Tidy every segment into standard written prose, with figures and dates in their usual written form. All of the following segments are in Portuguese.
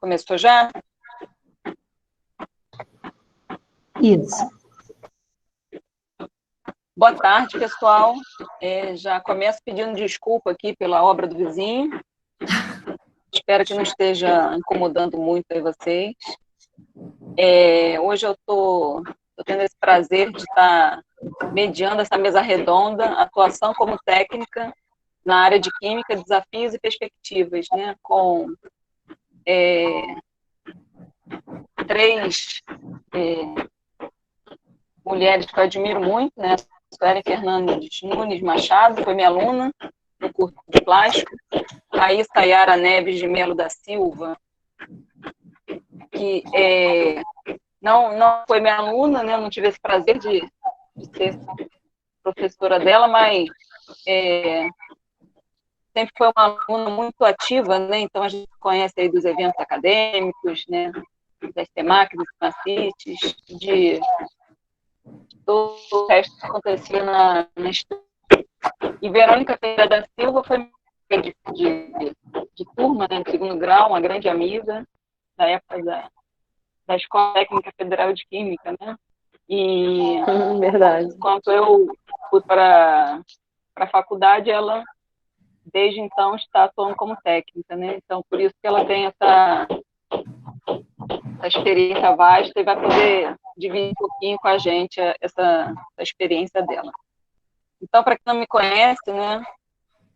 Começou já? Isso. Boa tarde, pessoal. Já começo pedindo desculpa aqui pela obra do vizinho. Espero que não esteja incomodando muito aí vocês. Hoje eu estou tendo esse prazer de estar mediando essa mesa redonda, atuação como técnica na área de química, desafios e perspectivas, né, com três mulheres que eu admiro muito, né? Suelen Fernandes Nunes Machado, foi minha aluna no curso de plástico. Raíssa Yara Neves de Melo da Silva, que não foi minha aluna, né? Eu não tive esse prazer de ser professora dela, mas sempre foi uma aluna muito ativa, né? Então a gente conhece aí dos eventos acadêmicos, né? Das TEMAC, dos TEMACITES, de todo o resto que acontecia na história. E Verônica Ferreira da Silva foi de turma, né, de segundo grau, uma grande amiga da época da Escola Técnica Federal de Química, né? E Verdade. quando eu fui para a faculdade, ela, desde então, está atuando como técnica, né? Então, por isso que ela tem essa experiência vasta e vai poder dividir um pouquinho com a gente essa experiência dela. Então, para quem não me conhece, né,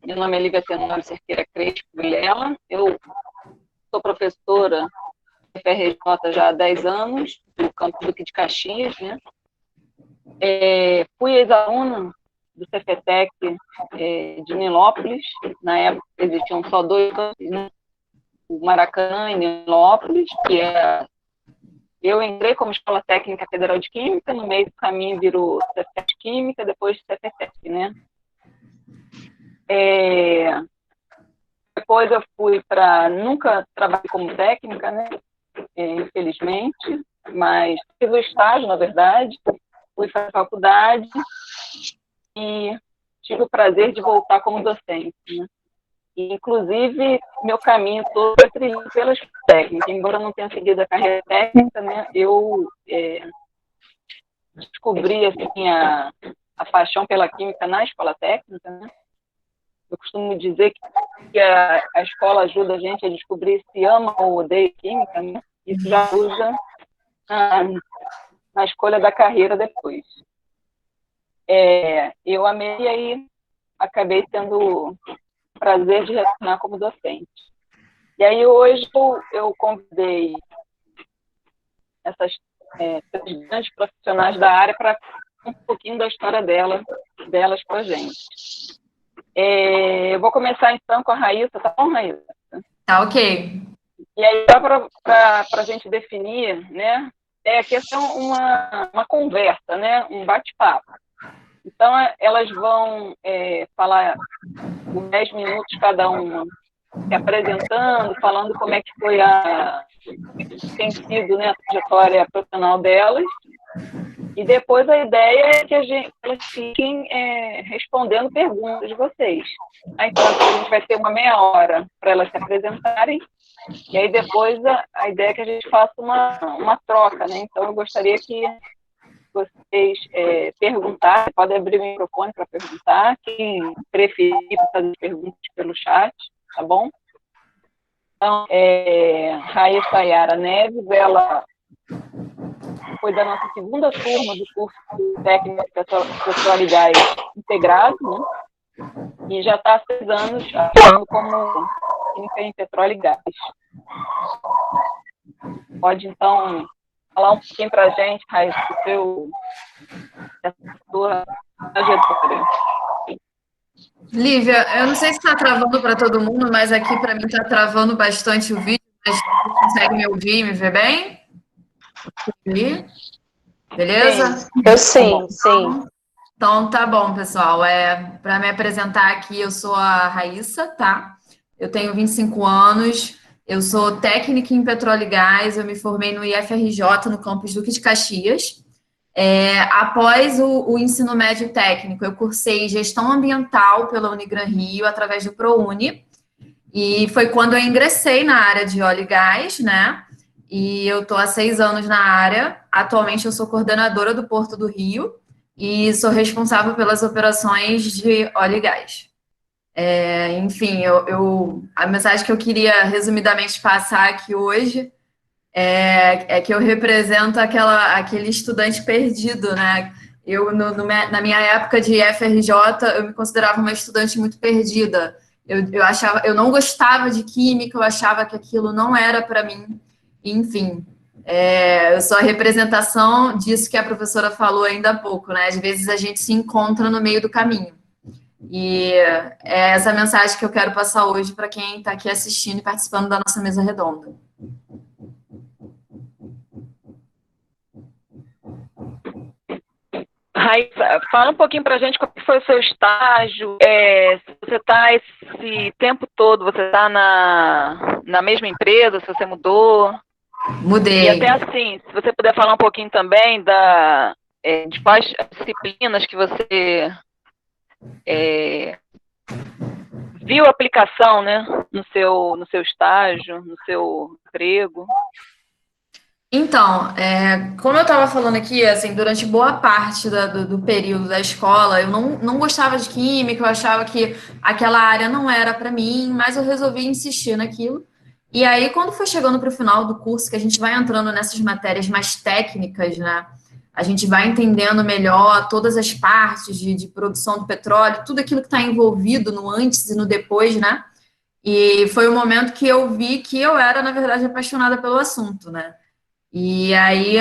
meu nome é Lívia Tenório Cerqueira Crespo Vilela, eu sou professora da FRJ já há 10 anos, no campus Duque de Caxias, né? Fui ex-aluna do Cefetec de Nilópolis, na época existiam só 2 campos, né? O Maracanã e Nilópolis, que eu entrei como Escola Técnica Federal de Química, no meio do caminho virou Cefet Química, depois Cefetec, né? Depois eu fui nunca trabalhei como técnica, né? Infelizmente, mas fiz o estágio, na verdade, fui para a faculdade e tive o prazer de voltar como docente, né? E, inclusive, meu caminho todo é trilhado pelas técnicas. Embora eu não tenha seguido a carreira técnica, né, eu descobri assim, a paixão pela química na escola técnica, né? Eu costumo dizer que a escola ajuda a gente a descobrir se ama ou odeia química, né? Isso já ajuda na escolha da carreira depois. Eu amei e aí acabei tendo o prazer de retornar como docente. E aí hoje eu convidei essas três grandes profissionais da área para um pouquinho da história delas com a gente. Eu vou começar então com a Raíssa, tá bom, Raíssa? Tá ok. E aí, só para a gente definir, né, aqui é uma conversa, né, um bate-papo. Então, elas vão falar por 10 minutos cada uma, se apresentando, falando como é que foi tem sido, né, a trajetória profissional delas. E depois a ideia é que elas fiquem respondendo perguntas de vocês. Aí, então, a gente vai ter uma meia hora para elas se apresentarem. E aí depois a ideia é que a gente faça uma troca, né? Então eu gostaria que vocês perguntassem, podem abrir o microfone para perguntar, quem preferir fazer perguntas pelo chat, tá bom? Então, Raíssa Yara Neves, ela foi da nossa segunda turma do curso de Técnica de Petróleo e Gás Integrado, né? E já está há 6 anos atuando como química em petróleo e gás. Pode, então, falar um pouquinho para a gente, Raíssa, dessa sua trajetória. Lívia, eu não sei se está travando para todo mundo, mas aqui para mim está travando bastante o vídeo. Mas você consegue me ouvir e me ver bem? Beleza? Eu sim. Então tá bom, pessoal. Para me apresentar aqui, eu sou a Raíssa, tá? Eu tenho 25 anos, eu sou técnica em petróleo e gás, eu me formei no IFRJ, no campus Duque de Caxias. Após o ensino médio técnico, eu cursei gestão ambiental pela Unigran Rio, através do ProUni. E foi quando eu ingressei na área de óleo e gás, né? E eu estou há 6 anos na área. Atualmente eu sou coordenadora do Porto do Rio e sou responsável pelas operações de óleo e gás. Enfim, a mensagem que eu queria resumidamente passar aqui hoje é que eu represento aquele estudante perdido, né? Na minha época de FRJ, eu me considerava uma estudante muito perdida. Eu não gostava de química, eu achava que aquilo não era para mim. Enfim, eu sou a representação disso que a professora falou ainda há pouco, né? Às vezes a gente se encontra no meio do caminho. E é essa mensagem que eu quero passar hoje para quem está aqui assistindo e participando da nossa mesa redonda. Raíssa, fala um pouquinho para a gente como foi o seu estágio, se você está esse tempo todo, você está na mesma empresa, se você mudou? Mudei. E até assim, se você puder falar um pouquinho também de quais disciplinas que você viu a aplicação, né, no seu estágio, no seu emprego. Então, como eu estava falando aqui, assim, durante boa parte do período da escola, eu não gostava de química, eu achava que aquela área não era para mim, mas eu resolvi insistir naquilo. E aí, quando foi chegando para o final do curso, que a gente vai entrando nessas matérias mais técnicas, né? A gente vai entendendo melhor todas as partes de produção do petróleo, tudo aquilo que está envolvido no antes e no depois, né? E foi o momento que eu vi que eu era, na verdade, apaixonada pelo assunto, né? E aí,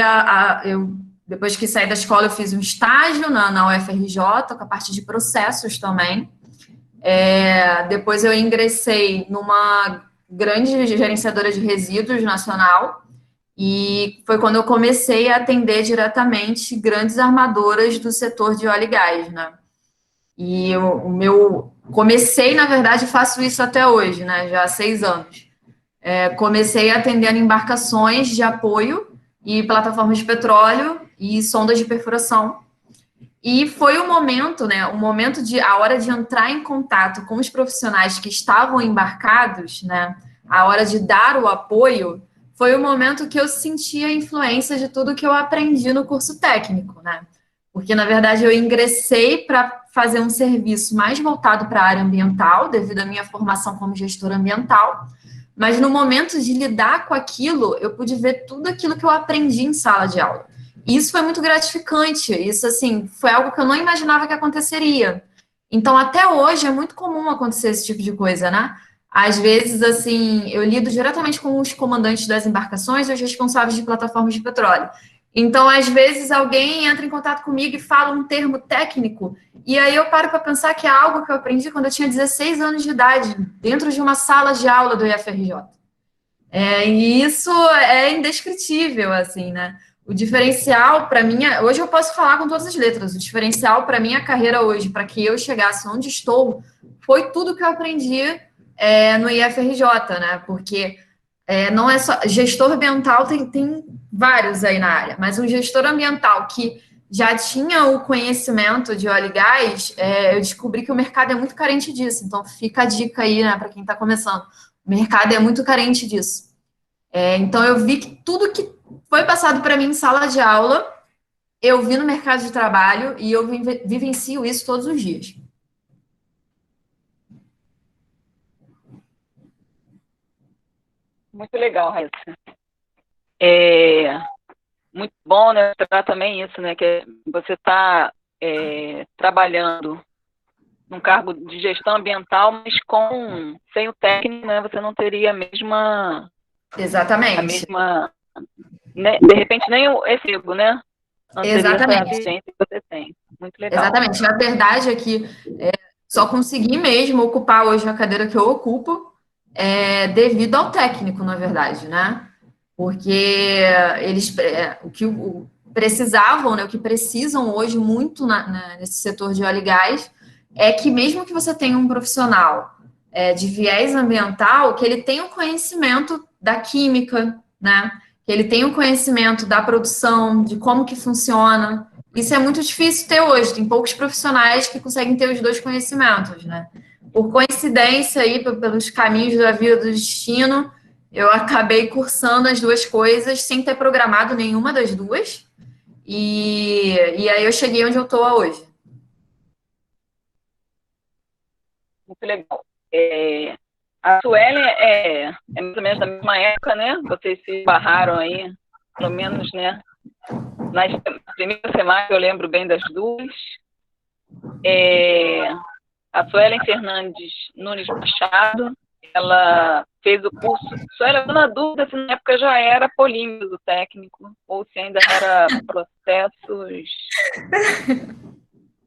depois que saí da escola, eu fiz um estágio na UFRJ, com a parte de processos também. Depois eu ingressei numa grande gerenciadora de resíduos nacional, e foi quando eu comecei a atender diretamente grandes armadoras do setor de óleo e gás, né? E comecei, na verdade, faço isso até hoje, né? Já há 6 anos. Comecei atendendo embarcações de apoio e plataformas de petróleo e sondas de perfuração. E foi o momento, né? A hora de entrar em contato com os profissionais que estavam embarcados, né? A hora de dar o apoio, foi o momento que eu senti a influência de tudo que eu aprendi no curso técnico, né? Porque, na verdade, eu ingressei para fazer um serviço mais voltado para a área ambiental, devido à minha formação como gestora ambiental. Mas no momento de lidar com aquilo, eu pude ver tudo aquilo que eu aprendi em sala de aula. E isso foi muito gratificante. Isso, assim, foi algo que eu não imaginava que aconteceria. Então, até hoje, é muito comum acontecer esse tipo de coisa, né? Às vezes, assim, eu lido diretamente com os comandantes das embarcações e os responsáveis de plataformas de petróleo. Então, às vezes, alguém entra em contato comigo e fala um termo técnico, e aí eu paro para pensar que é algo que eu aprendi quando eu tinha 16 anos de idade, dentro de uma sala de aula do IFRJ. E isso é indescritível, assim, né? O diferencial para mim, hoje eu posso falar com todas as letras, o diferencial para minha carreira hoje, para que eu chegasse onde estou, foi tudo que eu aprendi no IFRJ, né? Porque não é só... Gestor ambiental tem vários aí na área, mas um gestor ambiental que já tinha o conhecimento de óleo e gás, eu descobri que o mercado é muito carente disso. Então, fica a dica aí, né, para quem está começando. O mercado é muito carente disso. Então, eu vi que tudo que foi passado para mim em sala de aula, eu vi no mercado de trabalho e eu vivencio isso todos os dias. Muito legal, Raíssa. Muito bom, né, tratar também isso, né, que você está trabalhando num cargo de gestão ambiental, mas sem o técnico, né, você não teria a mesma... Exatamente. A mesma... Né, de repente, nem o efetivo, né? Não Exatamente. Teria essa vivência que você tem. Muito legal. Exatamente. A verdade é que só consegui mesmo ocupar hoje a cadeira que eu ocupo devido ao técnico, na verdade, né? Porque eles o que precisavam, né, o que precisam hoje muito nesse setor de óleo e gás é que mesmo que você tenha um profissional de viés ambiental, que ele tenha o conhecimento da química, né? Que ele tenha o conhecimento da produção, de como que funciona. Isso é muito difícil ter hoje, tem poucos profissionais que conseguem ter os dois conhecimentos, né? por coincidência aí, pelos caminhos da vida do destino, eu acabei cursando as duas coisas sem ter programado nenhuma das duas. E aí eu cheguei onde eu estou hoje. Muito legal. A Suelen é mais ou menos da mesma época, né? Vocês se barraram aí, pelo menos, né? Nas primeiras semanas eu lembro bem das duas. A Suelen Fernandes Nunes Machado, ela fez o curso. Só ela na dúvida se na época já era polímero do técnico ou se ainda era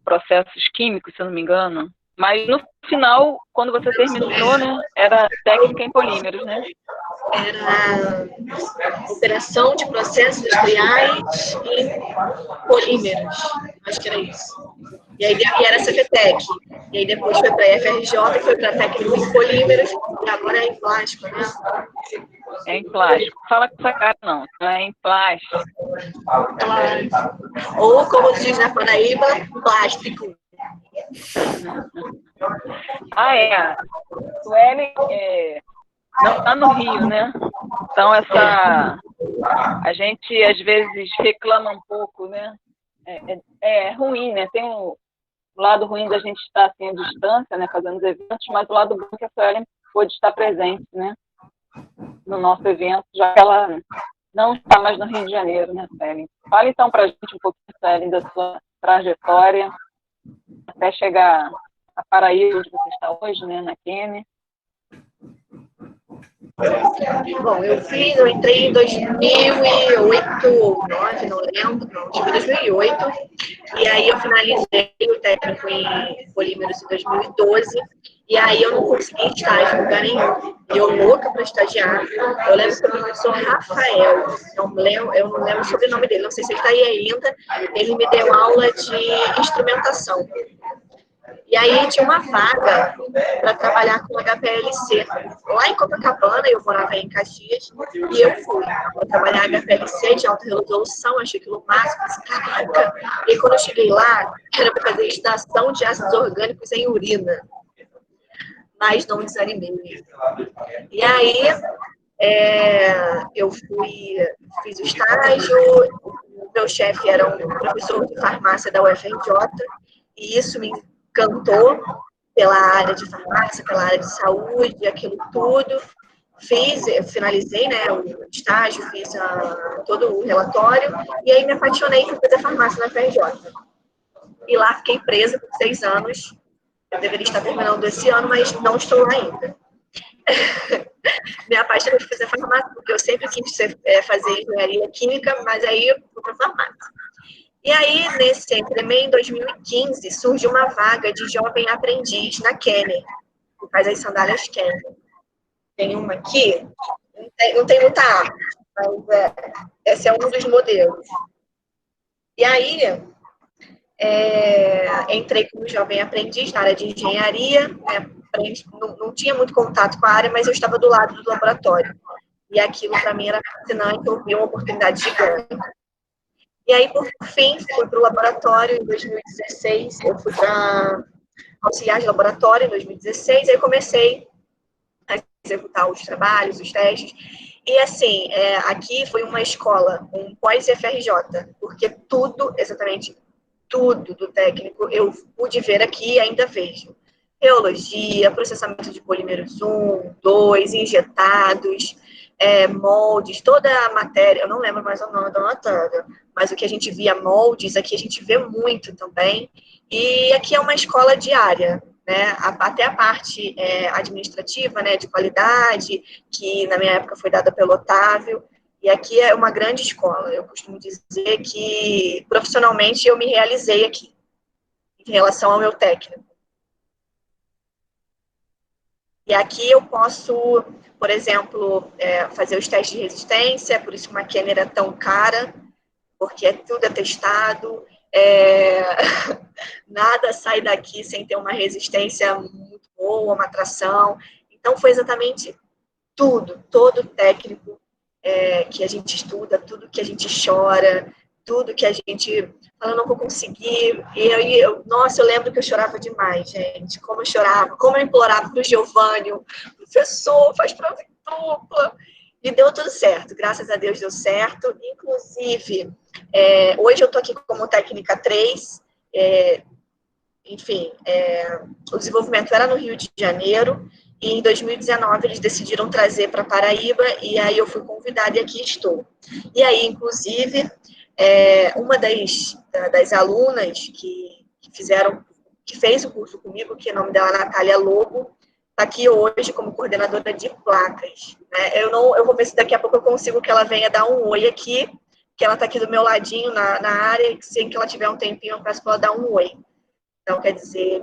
processos químicos, se eu não me engano. Mas no final, quando você terminou, né, era técnica em polímeros, né? Era operação de processos industriais em polímeros, acho que era isso. E aí era CPTEC. E aí depois foi para a FRJ, foi para técnico em polímeros, e agora é em plástico, né? É em plástico. Fala com essa cara, não. Não é em plástico. Ou, como se diz na Paraíba, plástico. A Suelen não está no Rio, né? Então, a gente, às vezes, reclama um pouco, né? É ruim, né? Tem o lado ruim da gente estar assim à distância, né? Fazendo os eventos, mas o lado bom é que a Suelen pôde estar presente, né? No nosso evento, já que ela não está mais no Rio de Janeiro, né, Suelen? Fala, então, para a gente um pouquinho, Suelen, da sua trajetória até chegar a Paraíba, onde você está hoje, né, na Kennedy. Bom, eu entrei em 2008 ou 2009, não lembro, não, tive 2008, e aí eu finalizei o técnico em polímeros em 2012, e aí eu não consegui estágio em lugar nenhum, e eu louca para estagiar. Eu lembro que o professor Rafael, eu não lembro o sobrenome dele, não sei se ele está aí ainda, ele me deu aula de instrumentação. E aí tinha uma vaga para trabalhar com HPLC. Lá em Copacabana, eu morava em Caxias, e eu fui trabalhar HPLC de alta resolução, achei aquilo máximo, assim, caraca. E quando eu cheguei lá, era para fazer extração de ácidos orgânicos em urina. Mas não desanimei. E aí, eu fiz o estágio, meu chefe era um professor de farmácia da UFRJ, e isso me encantou pela área de farmácia, pela área de saúde, aquilo tudo. Finalizei, né, o estágio, fiz todo o relatório, e aí me apaixonei por fazer farmácia na UFRJ. E lá fiquei presa por 6 anos. Eu deveria estar terminando esse ano, mas não estou lá ainda. Me apaixonei por fazer farmácia, porque eu sempre quis fazer engenharia química, mas aí eu fui para farmácia. E aí, nesse entremeio, em 2015, surgiu uma vaga de jovem aprendiz na Kenner, que faz as sandálias Kenner. Tem uma aqui, não tem muita arte, mas esse é um dos modelos. E aí, entrei como jovem aprendiz na área de engenharia, né? Não tinha muito contato com a área, mas eu estava do lado do laboratório. E aquilo, para mim, era fascinante, eu vi uma oportunidade gigante. E aí, por fim, fui para o laboratório em 2016, eu fui para auxiliar de laboratório em 2016, aí comecei a executar os trabalhos, os testes. E, assim, aqui foi uma escola, um pós-FRJ, porque tudo, exatamente tudo do técnico, eu pude ver aqui e ainda vejo. Reologia, processamento de polímeros 1, 2, injetados, moldes, toda a matéria, eu não lembro mais o nome da matéria, mas o que a gente via moldes, aqui a gente vê muito também. E aqui é uma escola diária, né? Até a parte administrativa, né, de qualidade, que na minha época foi dada pelo Otávio. E aqui é uma grande escola. Eu costumo dizer que profissionalmente eu me realizei aqui, em relação ao meu técnico. E aqui eu posso, por exemplo, fazer os testes de resistência, por isso que uma câmera é tão cara, porque tudo é testado, nada sai daqui sem ter uma resistência muito boa, uma tração. Então, foi exatamente tudo, todo técnico que a gente estuda, tudo que a gente chora, tudo que a gente fala, não vou conseguir. Nossa, eu lembro que eu chorava demais, gente. Como eu chorava, como eu implorava para o Giovanni, professor, faz prova em dupla. E deu tudo certo, graças a Deus deu certo. Inclusive, hoje eu estou aqui como técnica 3. Enfim, o desenvolvimento era no Rio de Janeiro, e em 2019 eles decidiram trazer para Paraíba, e aí eu fui convidada e aqui estou. E aí, inclusive, uma das alunas que fez o curso comigo, que o nome dela é Natália Lobo, está aqui hoje como coordenadora de placas. Né? Eu vou ver se daqui a pouco eu consigo que ela venha dar um oi aqui, que ela está aqui do meu ladinho na área, e se ela tiver um tempinho, eu peço para ela dar um oi. Então, quer dizer,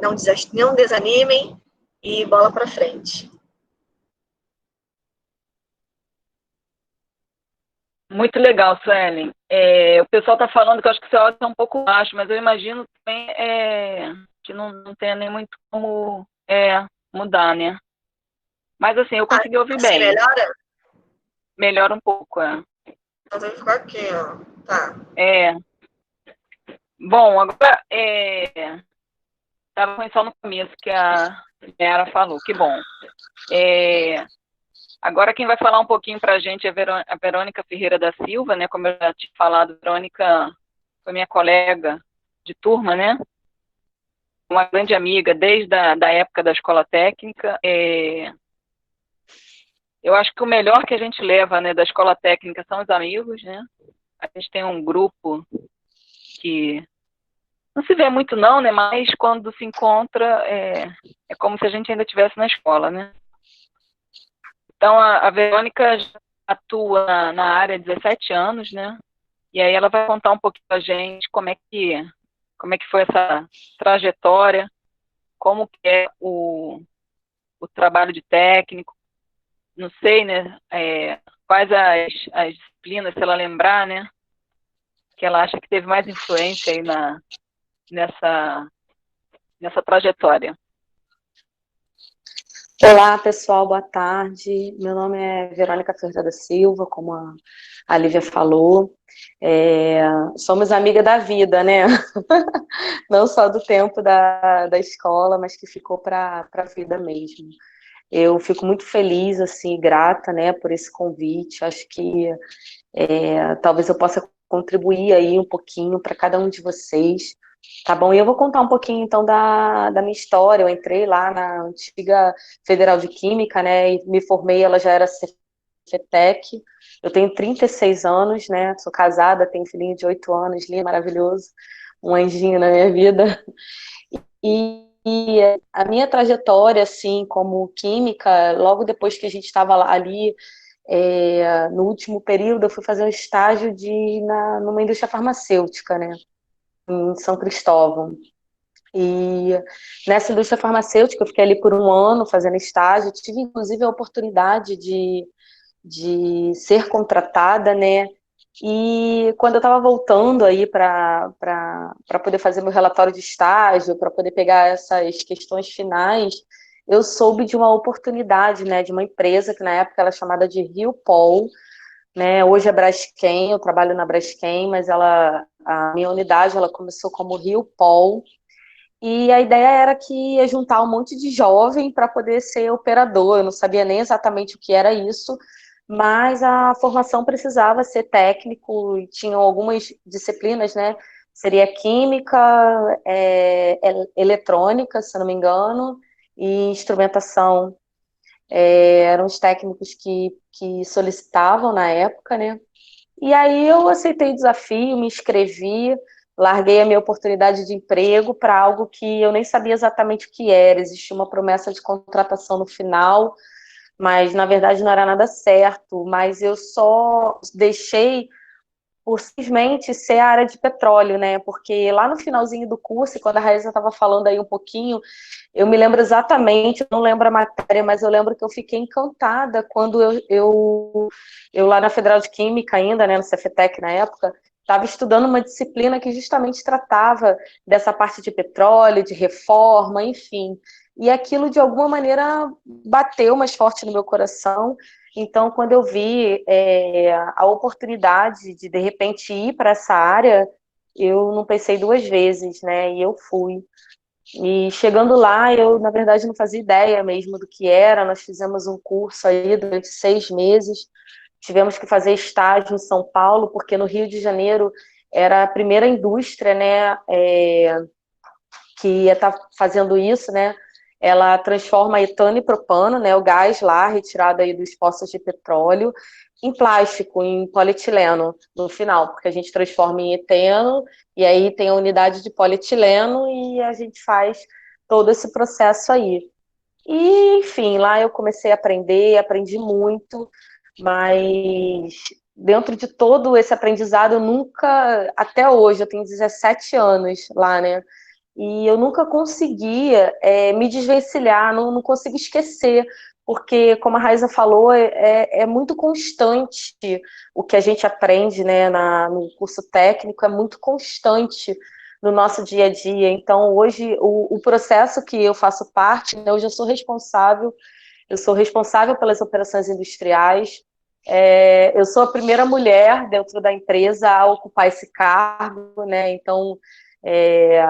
não desanimem e bola para frente. Muito legal, Suelen. O pessoal está falando que eu acho que o seu áudio está um pouco baixo, mas eu imagino também que não tenha nem muito como mudar, né? Mas assim, eu consegui ouvir Assim, bem. melhora? Melhora um pouco, Então, vai ficar aqui, ó. Tá. Bom, agora estava só no começo que a Vera falou, que bom. Agora quem vai falar um pouquinho para a gente é a Verônica Ferreira da Silva, né? Como eu já tinha falado, Verônica foi minha colega de turma, né? Uma grande amiga desde da época da escola técnica. Eu acho que o melhor que a gente leva, né, da escola técnica são os amigos, né? A gente tem um grupo que não se vê muito não, né? Mas quando se encontra é como se a gente ainda estivesse na escola, né? Então a Verônica já atua na área há 17 anos, né? E aí ela vai contar um pouquinho pra gente como é que foi essa trajetória, como que é o trabalho de técnico, não sei, né, quais as disciplinas, se ela lembrar, né, que ela acha que teve mais influência aí nessa trajetória. Olá, pessoal, boa tarde. Meu nome é Verônica Ferreira da Silva, como a Lívia falou. Somos amiga da vida, né? Não só do tempo da escola, mas que ficou para a vida mesmo. Eu fico muito feliz, assim, grata, né, por esse convite. Acho que talvez eu possa contribuir aí um pouquinho para cada um de vocês. Tá bom? E eu vou contar um pouquinho, então, da minha história. Eu entrei lá na antiga Federal de Química, né, e me formei, ela já era Cefetec. Eu tenho 36 anos, né, sou casada, tenho um filhinho de 8 anos, lindo, maravilhoso, um anjinho na minha vida. E a minha trajetória, assim, como química, logo depois que a gente estava ali, no último período, eu fui fazer um estágio numa indústria farmacêutica, né, em São Cristóvão. E nessa indústria farmacêutica eu fiquei ali por um ano fazendo estágio, tive inclusive a oportunidade de ser contratada, né, e quando eu estava voltando aí para poder fazer meu relatório de estágio, para poder pegar essas questões finais, eu soube de uma oportunidade, né, de uma empresa que na época era chamada de RioPol, né, hoje é Braskem, eu trabalho na Braskem, mas a minha unidade ela começou como RioPol, e a ideia era que ia juntar um monte de jovem para poder ser operador. Eu não sabia nem exatamente o que era isso, mas a formação precisava ser técnico e tinham algumas disciplinas, né? Seria química, eletrônica, se não me engano, e instrumentação. Eram os técnicos que solicitavam na época, né? E aí eu aceitei o desafio, me inscrevi, larguei a minha oportunidade de emprego para algo que eu nem sabia exatamente o que era. Existia uma promessa de contratação no final, mas na verdade não era nada certo. Mas eu só deixei por simplesmente ser a área de petróleo, né? Porque lá no finalzinho do curso, quando a Raíssa estava falando aí um pouquinho, eu me lembro exatamente, eu não lembro a matéria, mas eu lembro que eu fiquei encantada quando eu lá na Federal de Química ainda, né, no Cefetec na época, estava estudando uma disciplina que justamente tratava dessa parte de petróleo, de reforma, enfim. E aquilo, de alguma maneira, bateu mais forte no meu coração. Então, quando eu vi a oportunidade de repente, ir para essa área, eu não pensei duas vezes, né? E eu fui. E chegando lá, eu, na verdade, não fazia ideia mesmo do que era. Nós fizemos um curso aí durante 6 meses. Tivemos que fazer estágio em São Paulo, porque no Rio de Janeiro era a primeira indústria, né, que ia estar fazendo isso, né? Ela transforma etano e propano, né, o gás lá retirado aí dos poços de petróleo, em plástico, em polietileno no final, porque a gente transforma em eteno e aí tem a unidade de polietileno e a gente faz todo esse processo aí. E, enfim, lá eu comecei a aprender, aprendi muito, mas dentro de todo esse aprendizado, eu nunca, até hoje, eu tenho 17 anos lá, né? E eu nunca conseguia me desvencilhar, não consigo esquecer, porque, como a Raíssa falou, é muito constante o que a gente aprende, né, no curso técnico, é muito constante no nosso dia a dia. Então, hoje, o processo que eu faço parte, né, hoje eu sou responsável pelas operações industriais, eu sou a primeira mulher dentro da empresa a ocupar esse cargo, né, então é,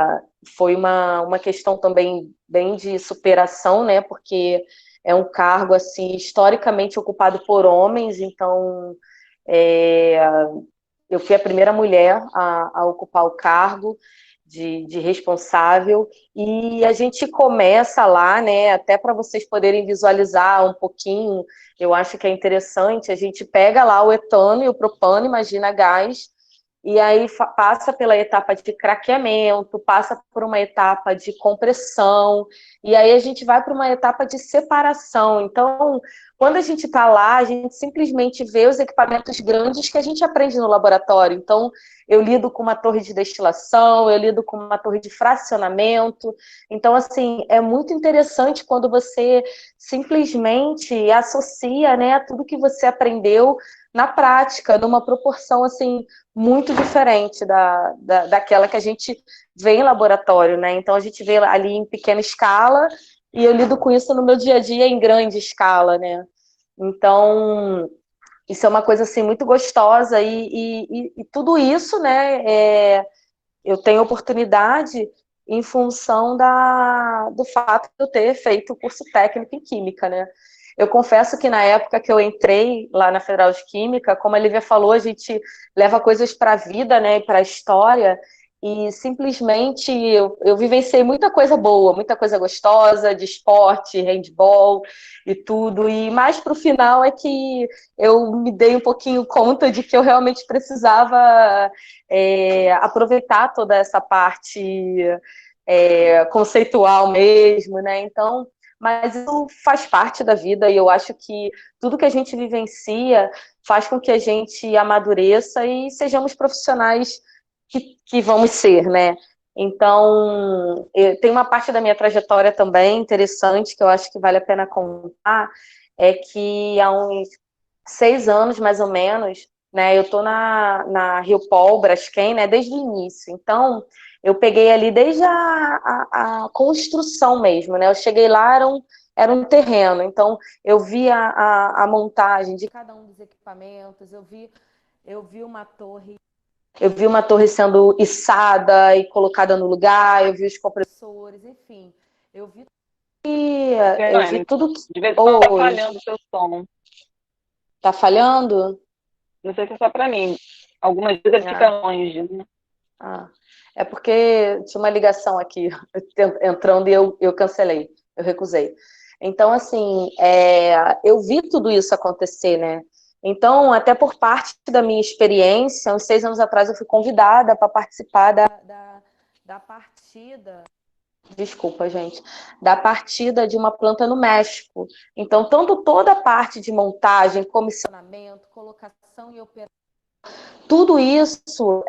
foi uma questão também bem de superação, né, porque é um cargo, assim, historicamente ocupado por homens, então é, eu fui a primeira mulher a ocupar o cargo de responsável, e a gente começa lá, né, até para vocês poderem visualizar um pouquinho, eu acho que é interessante, a gente pega lá o etano e o propano, imagina gás, e aí passa pela etapa de craqueamento, passa por uma etapa de compressão, e aí a gente vai para uma etapa de separação. Então, quando a gente está lá, a gente simplesmente vê os equipamentos grandes que a gente aprende no laboratório. Então, eu lido com uma torre de destilação, eu lido com uma torre de fracionamento. Então, assim, é muito interessante quando você simplesmente associa, né, tudo que você aprendeu na prática, numa proporção, assim, muito diferente daquela que a gente vê em laboratório, né? Então, a gente vê ali em pequena escala e eu lido com isso no meu dia a dia em grande escala, né? Então, isso é uma coisa, assim, muito gostosa e tudo isso, né, eu tenho oportunidade em função do fato de eu ter feito o curso técnico em Química, né? Eu confesso que na época que eu entrei lá na Federal de Química, como a Lívia falou, a gente leva coisas para a vida, né, e para a história, e simplesmente eu vivenciei muita coisa boa, muita coisa gostosa, de esporte, handball e tudo, e mais para o final é que eu me dei um pouquinho conta de que eu realmente precisava aproveitar toda essa parte conceitual mesmo, né? Então, mas isso faz parte da vida e eu acho que tudo que a gente vivencia faz com que a gente amadureça e sejamos profissionais que vamos ser, né? Então, tem uma parte da minha trajetória também interessante que eu acho que vale a pena contar, é que há uns 6 anos, mais ou menos, né, eu estou na Rio Pol, Braskem, né, desde o início. Então, eu peguei ali desde a construção mesmo, né? Eu cheguei lá, era um terreno, então eu vi a montagem de cada um dos equipamentos, eu vi uma torre sendo içada e colocada no lugar, eu vi os compressores, enfim, eu vi, eu vi tudo que... De vez em quando tá falhando o seu som. Tá falhando? Não sei se é só para mim. Algumas vezes ele fica longe, né? É porque tinha uma ligação aqui entrando e eu cancelei, eu recusei. Então, assim, eu vi tudo isso acontecer, né? Então, até por parte da minha experiência, uns 6 anos atrás eu fui convidada para participar da partida. Desculpa, gente. Da partida de uma planta no México. Então, tanto toda a parte de montagem, comissionamento, colocação e operação, tudo isso,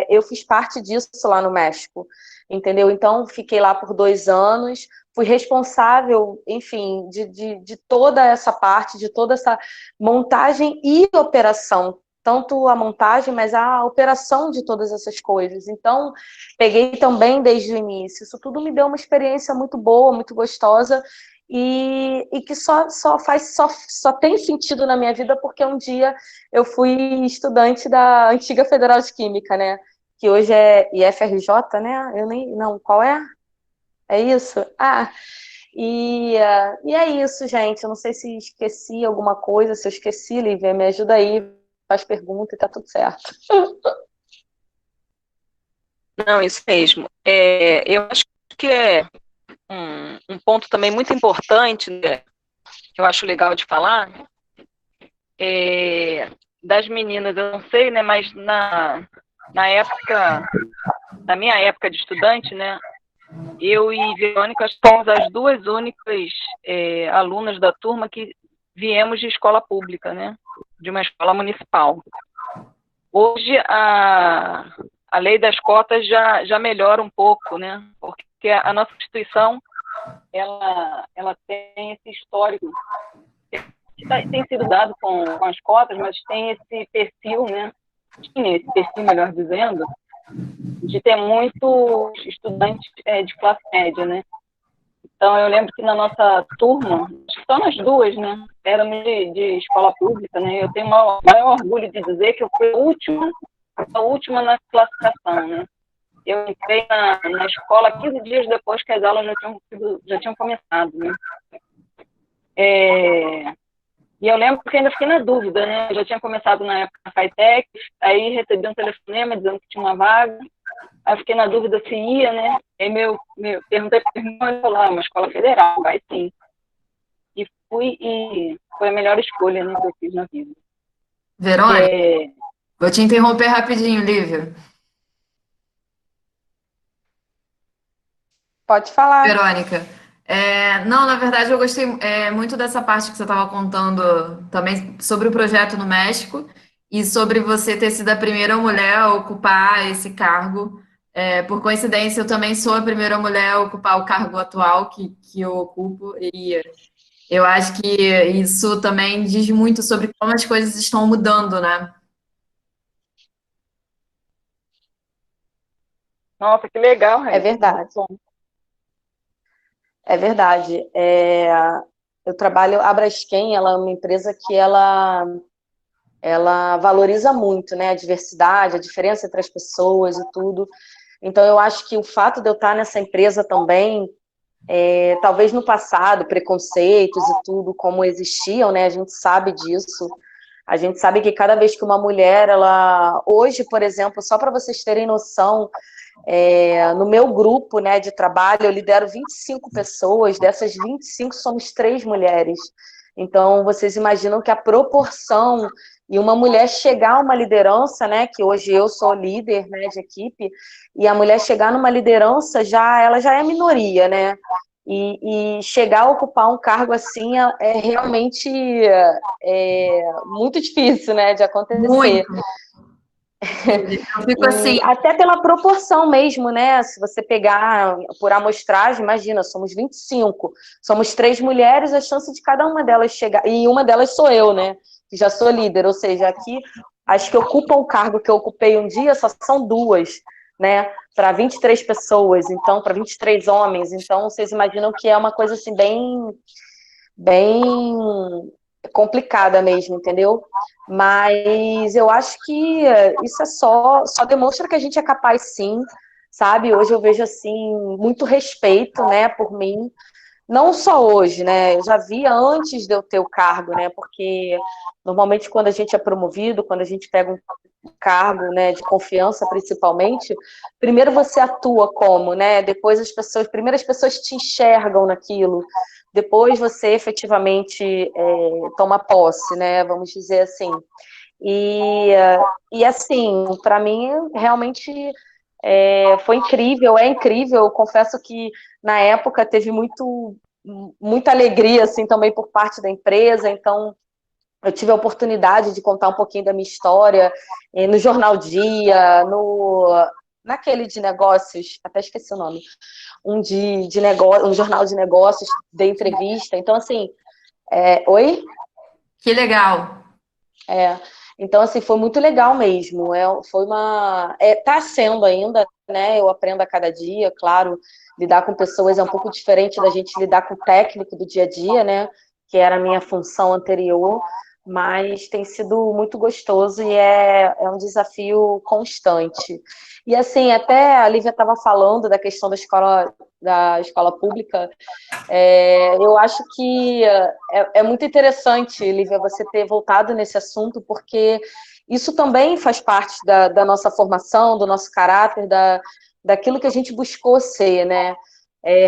eu fiz parte disso lá no México, entendeu? Então, fiquei lá por 2 anos, fui responsável, enfim, de toda essa parte, de toda essa montagem e operação, tanto a montagem, mas a operação de todas essas coisas. Então, peguei também desde o início. Isso tudo me deu uma experiência muito boa, muito gostosa, e e que só tem sentido na minha vida porque um dia eu fui estudante da antiga Federal de Química, né? Que hoje é IFRJ, né? Não, qual é? É isso? E é isso, gente. Eu não sei se esqueci alguma coisa, se eu esqueci, Lívia, me ajuda aí, faz pergunta e tá tudo certo. Não, isso mesmo. Eu acho que é um ponto também muito importante, né, que eu acho legal de falar, das meninas, eu não sei, né, mas na minha época de estudante, né, eu e Verônica somos as duas únicas alunas da turma que viemos de escola pública, né, de uma escola municipal. Hoje a lei das cotas já melhora um pouco, né, porque a nossa instituição ela tem esse histórico, tem sido dado com as cotas, mas tem esse perfil, né, tinha esse perfil, melhor dizendo, de ter muitos estudantes de classe média, né? Então, eu lembro que na nossa turma, só nós duas, né, éramos de escola pública, né? Eu tenho o maior orgulho de dizer que eu fui a última na classificação, né? Eu entrei na escola 15 dias depois que as aulas já tinham começado, né? E eu lembro que ainda fiquei na dúvida, né? Eu já tinha começado na época na FATEC, aí recebi um telefonema dizendo que tinha uma vaga, aí eu fiquei na dúvida se ia, né? Aí perguntei para o meu irmão, ele falou, uma escola federal, vai sim. E fui, e foi a melhor escolha, né, que eu fiz na vida. Verônica, vou te interromper rapidinho, Lívia. Pode falar. Verônica, não, na verdade eu gostei muito dessa parte que você estava contando também sobre o projeto no México e sobre você ter sido a primeira mulher a ocupar esse cargo. Por coincidência, eu também sou a primeira mulher a ocupar o cargo atual que eu ocupo e eu acho que isso também diz muito sobre como as coisas estão mudando, né? Nossa, que legal, É verdade. É verdade. Eu trabalho, a Braskem, ela é uma empresa que ela valoriza muito, né, a diversidade, a diferença entre as pessoas e tudo. Então, eu acho que o fato de eu estar nessa empresa também, talvez no passado, preconceitos e tudo, como existiam, né, a gente sabe disso. A gente sabe que cada vez que uma mulher, hoje, por exemplo, só para vocês terem noção, no meu grupo, né, de trabalho, eu lidero 25 pessoas, dessas 25 somos 3 mulheres. Então, vocês imaginam que a proporção e uma mulher chegar a uma liderança, né, que hoje eu sou líder, né, de equipe, e a mulher chegar numa liderança, ela já é minoria, né? E chegar a ocupar um cargo assim realmente muito difícil, né, de acontecer. Muito. Eu fico assim. Até pela proporção mesmo, né? Se você pegar por amostragem, imagina, somos 25, somos 3 mulheres, a chance de cada uma delas chegar, e uma delas sou eu, né? Que já sou líder, ou seja, aqui as que ocupam o cargo que eu ocupei um dia só são 2, né? Para 23 pessoas, então, para 23 homens, então vocês imaginam que é uma coisa assim bem complicada mesmo, entendeu? Mas eu acho que isso só demonstra que a gente é capaz sim, sabe? Hoje eu vejo assim muito respeito, né, por mim, não só hoje, né? Eu já via antes de eu ter o cargo, né? Porque normalmente quando a gente é promovido, quando a gente pega um cargo, né, de confiança principalmente, primeiro você atua como, né? Depois primeiro as pessoas te enxergam naquilo. Depois você efetivamente toma posse, né? Vamos dizer assim. E assim, para mim, realmente foi incrível, é incrível. Eu confesso que na época teve muita alegria assim, também por parte da empresa, então eu tive a oportunidade de contar um pouquinho da minha história no Jornal Dia, naquele de negócios, até esqueci o nome, um jornal de negócios, de entrevista. Então, assim, oi? Que legal. Então, assim, foi muito legal mesmo. Tá sendo ainda, né? Eu aprendo a cada dia, claro, lidar com pessoas é um pouco diferente da gente lidar com o técnico do dia a dia, né? Que era a minha função anterior, mas tem sido muito gostoso e é um desafio constante. E assim, até a Lívia estava falando da questão da escola pública, eu acho que é muito interessante, Lívia, você ter voltado nesse assunto, porque isso também faz parte da nossa formação, do nosso caráter, daquilo que a gente buscou ser, né?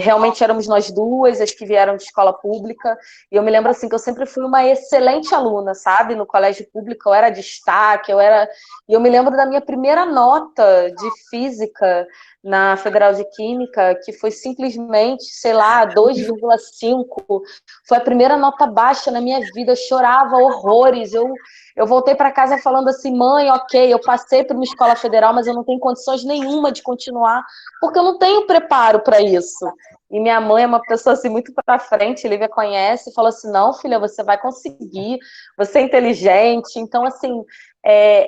Realmente éramos nós duas, as que vieram de escola pública, e eu me lembro assim que eu sempre fui uma excelente aluna, sabe? No colégio público eu era destaque, e eu me lembro da minha primeira nota de física na Federal de Química, que foi simplesmente, sei lá, 2,5. Foi a primeira nota baixa na minha vida, eu chorava horrores, eu voltei para casa falando assim, mãe, ok, eu passei por uma escola federal, mas eu não tenho condições nenhuma de continuar, porque eu não tenho preparo para isso. E minha mãe é uma pessoa assim muito para frente, Lívia conhece, e falou assim, não, filha, você vai conseguir, você é inteligente. Então, assim,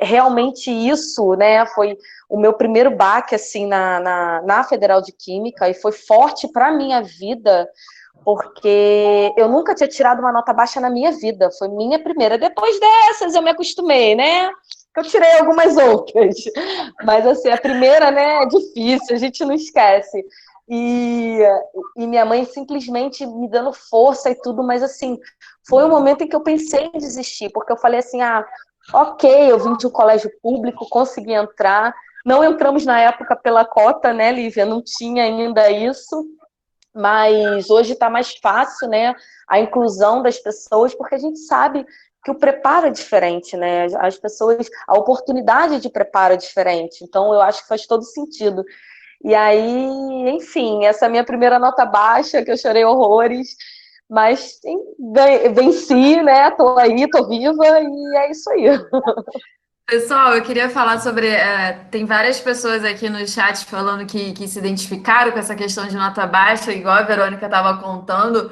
realmente isso, né, foi o meu primeiro baque, assim, na Federal de Química, e foi forte para a minha vida, porque eu nunca tinha tirado uma nota baixa na minha vida, foi minha primeira. Depois dessas eu me acostumei, né? Eu tirei algumas outras, mas assim, a primeira, né, é difícil, a gente não esquece. E, e minha mãe simplesmente me dando força e tudo, mas assim, foi um momento em que eu pensei em desistir, porque eu falei assim, ok, eu vim de um colégio público, consegui entrar, não entramos na época pela cota, né, Lívia, não tinha ainda isso, mas hoje está mais fácil, né, a inclusão das pessoas, porque a gente sabe que o preparo é diferente, né, as pessoas, a oportunidade de preparo é diferente, então eu acho que faz todo sentido. E aí, enfim, essa minha primeira nota baixa, que eu chorei horrores, mas venci, né, tô aí, tô viva, e é isso aí. Pessoal, eu queria falar sobre. Tem várias pessoas aqui no chat falando que se identificaram com essa questão de nota baixa, igual a Verônica estava contando.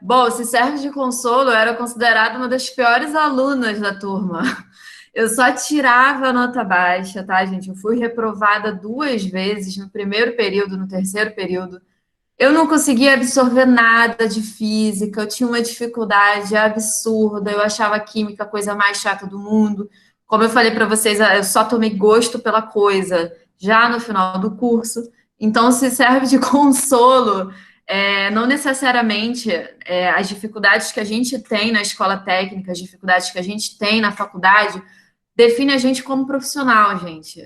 Bom, se serve de consolo, eu era considerada uma das piores alunas da turma. Eu só tirava nota baixa, tá, gente? Eu fui reprovada 2 vezes, no primeiro período, no terceiro período. Eu não conseguia absorver nada de física, eu tinha uma dificuldade absurda, eu achava a química a coisa mais chata do mundo. Como eu falei para vocês, eu só tomei gosto pela coisa já no final do curso. Então, se serve de consolo, não necessariamente as dificuldades que a gente tem na escola técnica, as dificuldades que a gente tem na faculdade, define a gente como profissional, gente.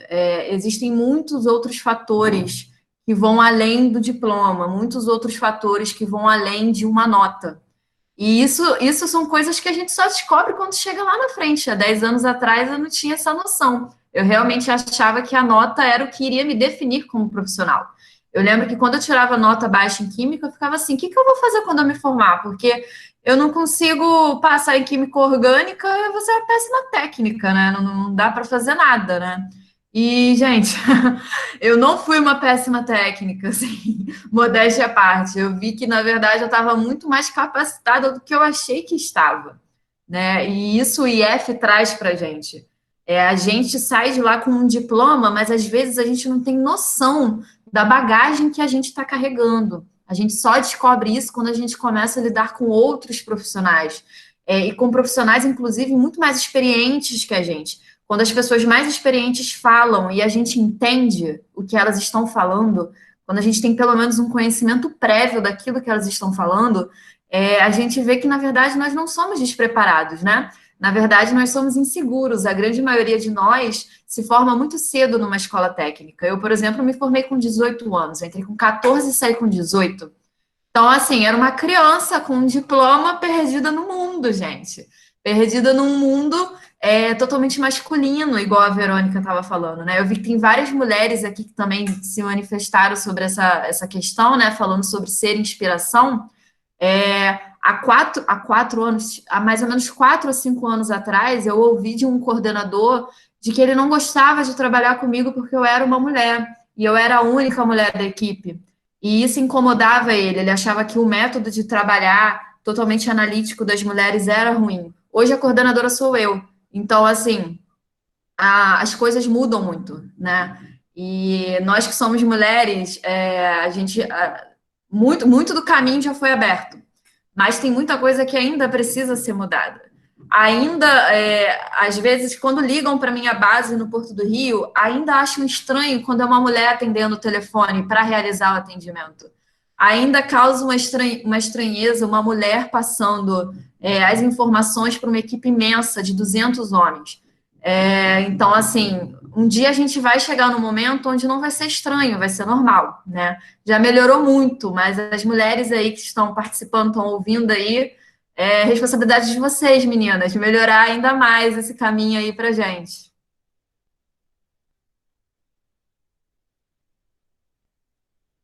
Existem muitos outros fatores que vão além do diploma, muitos outros fatores que vão além de uma nota. E isso são coisas que a gente só descobre quando chega lá na frente. Há 10 anos atrás eu não tinha essa noção. Eu realmente achava que a nota era o que iria me definir como profissional. Eu lembro que quando eu tirava nota baixa em química, eu ficava assim, o que eu vou fazer quando eu me formar? Porque eu não consigo passar em química orgânica, eu vou ser uma péssima técnica, né? Não dá para fazer nada, né? E, gente, eu não fui uma péssima técnica, assim, modéstia à parte. Eu vi que, na verdade, eu estava muito mais capacitada do que eu achei que estava, né? E isso o IF traz para a gente. A gente sai de lá com um diploma, mas às vezes a gente não tem noção da bagagem que a gente está carregando. A gente só descobre isso quando a gente começa a lidar com outros profissionais, e com profissionais, inclusive, muito mais experientes que a gente. Quando as pessoas mais experientes falam e a gente entende o que elas estão falando, quando a gente tem pelo menos um conhecimento prévio daquilo que elas estão falando, a gente vê que, na verdade, nós não somos despreparados, né? Na verdade, nós somos inseguros. A grande maioria de nós se forma muito cedo numa escola técnica. Eu, por exemplo, me formei com 18 anos. Eu entrei com 14 e saí com 18. Então, assim, era uma criança com um diploma perdida no mundo, gente. Perdida num mundo totalmente masculino, igual a Verônica estava falando, né? Eu vi que tem várias mulheres aqui que também se manifestaram sobre essa questão, né? Falando sobre ser inspiração. Há 4 anos, há mais ou menos 4 ou 5 anos atrás, eu ouvi de um coordenador de que ele não gostava de trabalhar comigo porque eu era uma mulher, e eu era a única mulher da equipe. E isso incomodava ele achava que o método de trabalhar totalmente analítico das mulheres era ruim. Hoje a coordenadora sou eu. Então, assim, as coisas mudam muito, né? E nós que somos mulheres, muito do caminho já foi aberto, mas tem muita coisa que ainda precisa ser mudada. Ainda, às vezes, quando ligam para minha base no Porto do Rio, ainda acham estranho quando é uma mulher atendendo o telefone para realizar o atendimento. Ainda causa uma estranheza uma mulher passando as informações para uma equipe imensa de 200 homens. Então, assim, um dia a gente vai chegar no momento onde não vai ser estranho, vai ser normal, né? Já melhorou muito, mas as mulheres aí que estão participando, estão ouvindo aí, é responsabilidade de vocês, meninas, melhorar ainda mais esse caminho aí pra gente.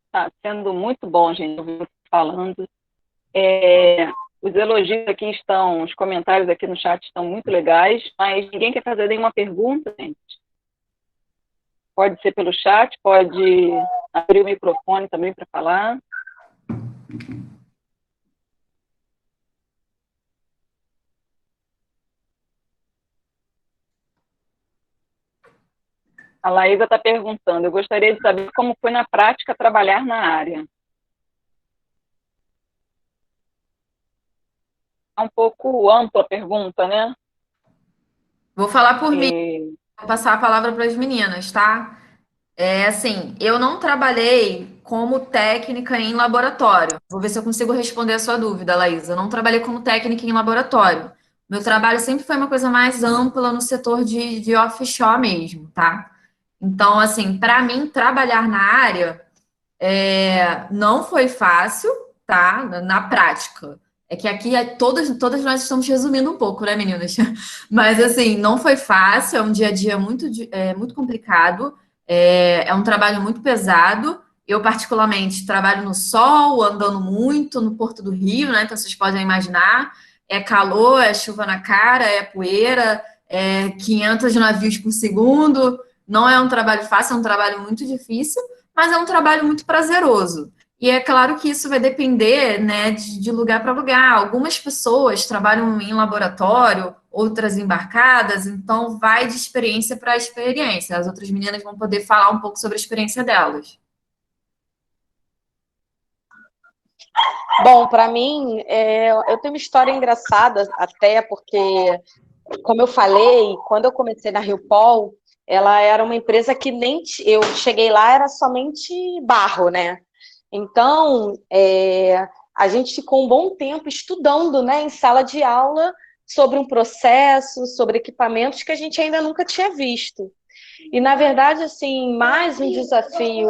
Está sendo muito bom, gente, ouvir você falando. É, os elogios aqui estão, os comentários aqui no chat estão muito legais, mas ninguém quer fazer nenhuma pergunta, gente. Pode ser pelo chat, pode abrir o microfone também para falar. A Laísa está perguntando, eu gostaria de saber como foi na prática trabalhar na área. É um pouco ampla a pergunta, né? Vou falar por mim, vou passar a palavra para as meninas, tá? Assim, eu não trabalhei como técnica em laboratório. Vou ver se eu consigo responder a sua dúvida, Laísa. Eu não trabalhei como técnica em laboratório. Meu trabalho sempre foi uma coisa mais ampla no setor de offshore mesmo, tá? Então, assim, para mim, trabalhar na área não foi fácil, tá? Na prática. É que aqui todas nós estamos resumindo um pouco, né, meninas? Mas, assim, não foi fácil, é um dia a dia muito complicado, é um trabalho muito pesado. Eu, particularmente, trabalho no sol, andando muito no Porto do Rio, né? Então, vocês podem imaginar, é calor, é chuva na cara, é poeira, é 500 navios por segundo. Não é um trabalho fácil, é um trabalho muito difícil, mas é um trabalho muito prazeroso. E é claro que isso vai depender, né, de lugar para lugar. Algumas pessoas trabalham em laboratório, outras embarcadas, então vai de experiência para experiência. As outras meninas vão poder falar um pouco sobre a experiência delas. Bom, para mim, eu tenho uma história engraçada, até porque, como eu falei, quando eu comecei na Rio Pol, ela era uma empresa que nem eu cheguei lá, era somente barro, né? Então, a gente ficou um bom tempo estudando, né, em sala de aula sobre um processo, sobre equipamentos que a gente ainda nunca tinha visto. E, na verdade, assim, mais o desafio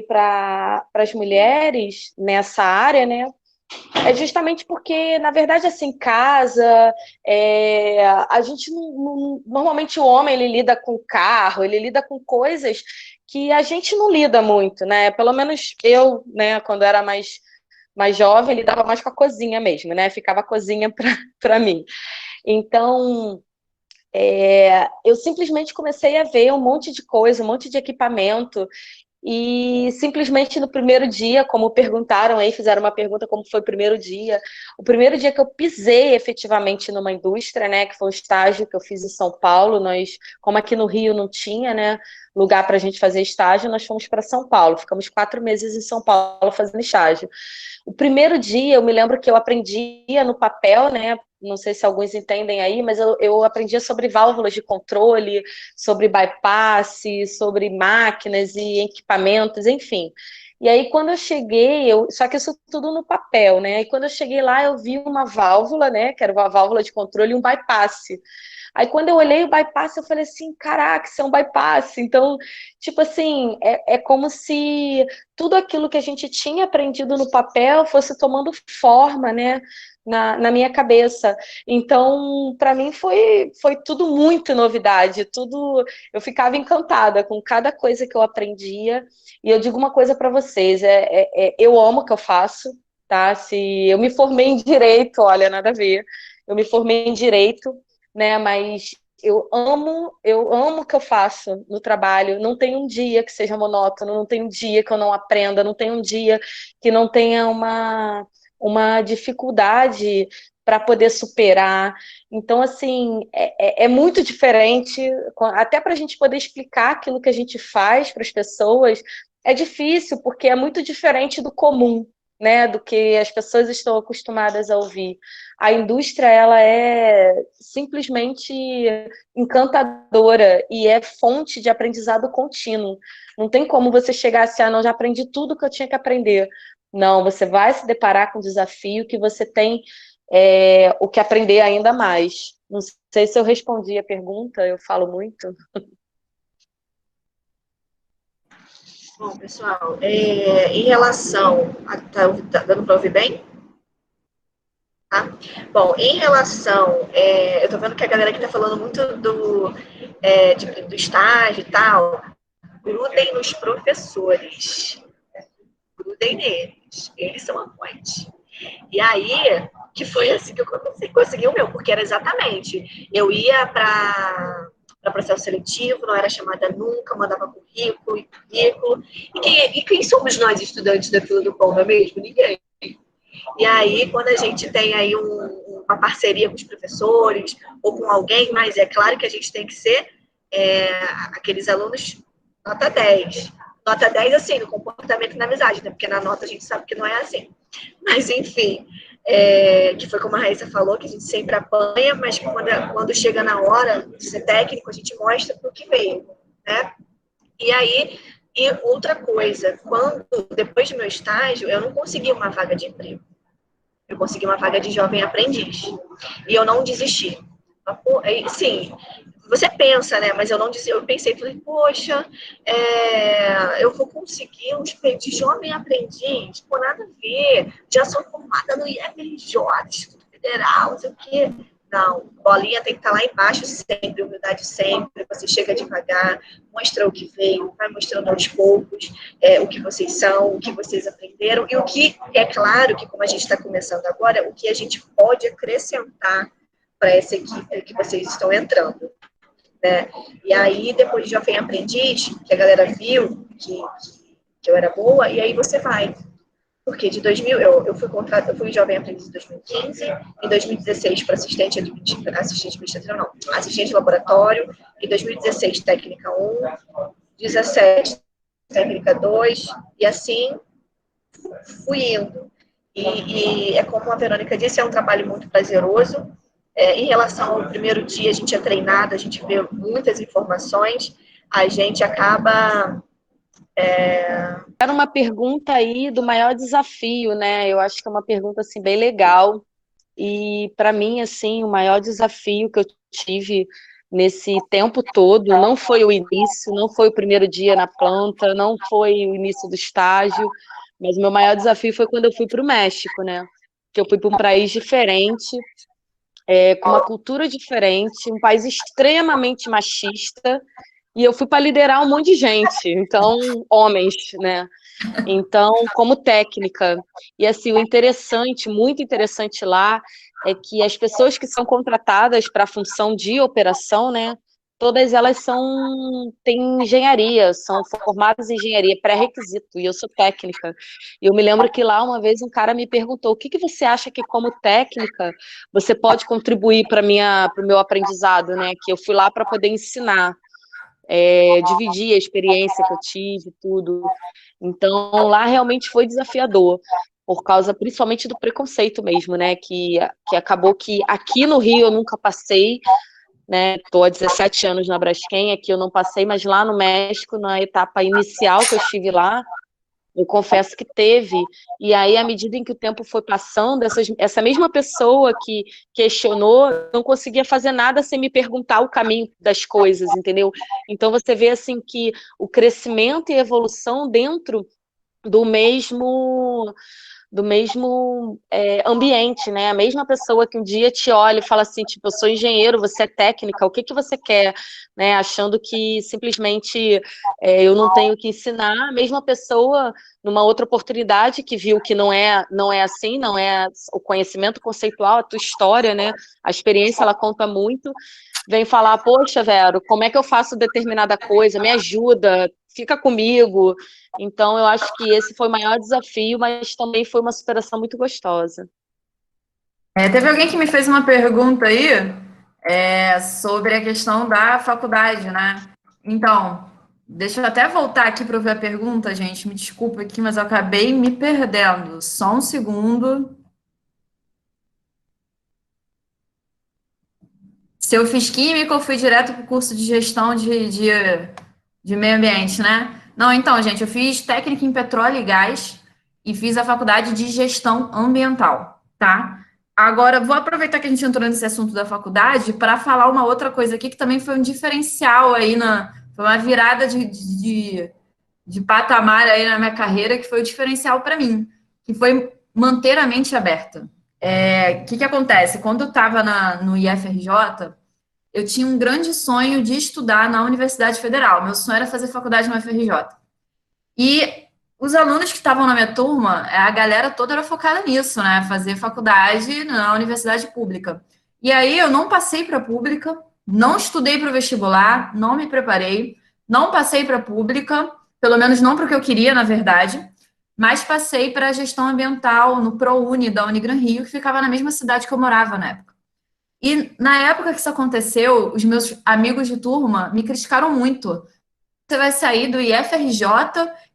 para as mulheres nessa área, né, é justamente porque, na verdade, assim, casa, a gente normalmente o homem ele lida com carro, ele lida com coisas que a gente não lida muito, né? Pelo menos eu, né, quando era mais jovem, lidava mais com a cozinha mesmo, né? Ficava a cozinha para mim. Então, eu simplesmente comecei a ver um monte de coisa, um monte de equipamento, e simplesmente no primeiro dia, como perguntaram aí, fizeram uma pergunta como foi o primeiro dia que eu pisei efetivamente numa indústria, né, que foi um estágio que eu fiz em São Paulo, como aqui no Rio não tinha, né, lugar para a gente fazer estágio, nós fomos para São Paulo, ficamos 4 meses em São Paulo fazendo estágio. O primeiro dia, eu me lembro que eu aprendia no papel, né? Não sei se alguns entendem aí, mas eu aprendia sobre válvulas de controle, sobre bypass, sobre máquinas e equipamentos, enfim. E aí, quando eu cheguei, só que isso tudo no papel, né? E quando eu cheguei lá, eu vi uma válvula, né? Que era uma válvula de controle e um bypass. Aí, quando eu olhei o bypass, eu falei assim, caraca, isso é um bypass. Então, tipo assim, é como se tudo aquilo que a gente tinha aprendido no papel fosse tomando forma, né, na minha cabeça. Então, para mim, foi tudo muito novidade, tudo. Eu ficava encantada com cada coisa que eu aprendia. E eu digo uma coisa para vocês: eu amo o que eu faço, tá? Se eu me formei em direito, olha, nada a ver. Eu me formei em direito, né? Mas eu amo o que eu faço no trabalho. Não tem um dia que seja monótono, não tem um dia que eu não aprenda, não tem um dia que não tenha uma dificuldade para poder superar. Então, assim, é muito diferente, até para a gente poder explicar aquilo que a gente faz para as pessoas, é difícil, porque é muito diferente do comum, né, do que as pessoas estão acostumadas a ouvir. A indústria, ela é simplesmente encantadora e é fonte de aprendizado contínuo. Não tem como você chegar assim, não, já aprendi tudo que eu tinha que aprender. Não, você vai se deparar com um desafio que você tem o que aprender ainda mais. Não sei se eu respondi a pergunta, eu falo muito. Bom, pessoal, em relação... Tá dando para ouvir bem? Tá? Bom, em relação... eu tô vendo que a galera aqui tá falando muito do estágio e tal. Grudem nos professores. Grudem neles. Eles são a fonte. E aí, que foi assim que eu consegui o meu, porque era exatamente, eu ia para processo seletivo, não era chamada nunca, mandava currículo. E quem somos nós, estudantes da fila do pão, não é mesmo? Ninguém. E aí, quando a gente tem aí uma parceria com os professores, ou com alguém, mas é claro que a gente tem que ser aqueles alunos nota 10. Nota 10, assim, no comportamento e na amizade, né? Porque na nota a gente sabe que não é assim. Mas, enfim, que foi como a Raíssa falou, que a gente sempre apanha, mas quando chega na hora de ser técnico, a gente mostra para o que veio, né? E aí, outra coisa, depois do meu estágio, eu não consegui uma vaga de emprego. Eu consegui uma vaga de jovem aprendiz. E eu não desisti. Sim, você pensa, né? Mas eu não desisti. Eu pensei, falei, poxa, eu vou conseguir um emprego de jovem aprendiz? Pô, nada a ver. Já sou formada no IFRJ, Instituto Federal, não sei o quê. Não, bolinha tem que estar lá embaixo sempre, humildade sempre, você chega devagar, mostra o que veio, vai mostrando aos poucos o que vocês são, o que vocês aprenderam, e o que, é claro que como a gente está começando agora, o que a gente pode acrescentar para essa equipe que vocês estão entrando, né? E aí, depois de Jovem Aprendiz, que a galera viu que eu era boa, e aí você vai. Porque de 2000, eu fui jovem aprendiz em 2015, em 2016 para assistente administrativo, não, assistente de laboratório, em 2016 técnica 1, 17 técnica 2, e assim fui indo. E é como a Verônica disse, é um trabalho muito prazeroso. Em relação ao primeiro dia, a gente é treinado, a gente vê muitas informações, a gente acaba... Era uma pergunta aí do maior desafio, né? Eu acho que é uma pergunta assim bem legal. E para mim, assim, o maior desafio que eu tive nesse tempo todo não foi o início, não foi o primeiro dia na planta, não foi o início do estágio, mas o meu maior desafio foi quando eu fui para o México, né? Que eu fui para um país diferente, com uma cultura diferente, um país extremamente machista, e eu fui para liderar um monte de gente, então, homens, né? Então, como técnica. E assim, o interessante, muito interessante lá, é que as pessoas que são contratadas para a função de operação, né? Todas elas têm engenharia, são formadas em engenharia, pré-requisito, e eu sou técnica. E eu me lembro que lá uma vez um cara me perguntou: o que você acha que, como técnica, você pode contribuir para o meu aprendizado, né? Que eu fui lá para poder ensinar. Dividir a experiência que eu tive, tudo. Então, lá realmente foi desafiador, por causa principalmente do preconceito mesmo, né? Que acabou que aqui no Rio eu nunca passei, né? Estou há 17 anos na Braskem, aqui eu não passei, mas lá no México, na etapa inicial que eu estive lá, eu confesso que teve, e aí, à medida em que o tempo foi passando, essa mesma pessoa que questionou não conseguia fazer nada sem me perguntar o caminho das coisas, entendeu? Então, você vê, assim, que o crescimento e a evolução dentro do mesmo ambiente, né? A mesma pessoa que um dia te olha e fala assim, tipo, eu sou engenheiro, você é técnica, o que você quer? Né? Achando que simplesmente eu não tenho que ensinar, a mesma pessoa, numa outra oportunidade, que viu que não é assim, não é o conhecimento conceitual, a tua história, né? A experiência, ela conta muito, vem falar, poxa, Vero, como é que eu faço determinada coisa? Me ajuda, fica comigo. Então, eu acho que esse foi o maior desafio, mas também foi uma superação muito gostosa. Teve alguém que me fez uma pergunta aí sobre a questão da faculdade, né? Então, deixa eu até voltar aqui para ver a pergunta, gente. Me desculpa aqui, mas eu acabei me perdendo. Só um segundo. Se eu fiz química, eu fui direto para o curso de gestão de meio ambiente, né? Não, então, gente, eu fiz técnica em petróleo e gás e fiz a faculdade de gestão ambiental, tá? Agora, vou aproveitar que a gente entrou nesse assunto da faculdade para falar uma outra coisa aqui que também foi um diferencial aí foi uma virada de patamar aí na minha carreira, que foi o diferencial para mim, que foi manter a mente aberta. Que acontece? Quando eu estava no IFRJ, eu tinha um grande sonho de estudar na Universidade Federal. Meu sonho era fazer faculdade no UFRJ. E os alunos que estavam na minha turma, a galera toda era focada nisso, né? Fazer faculdade na universidade pública. E aí eu não passei para a pública, não estudei para o vestibular, não me preparei, não passei para a pública, pelo menos não para o que eu queria, na verdade, mas passei para a gestão ambiental no ProUni da Unigran Rio, que ficava na mesma cidade que eu morava na época. E na época que isso aconteceu, os meus amigos de turma me criticaram muito. Você vai sair do IFRJ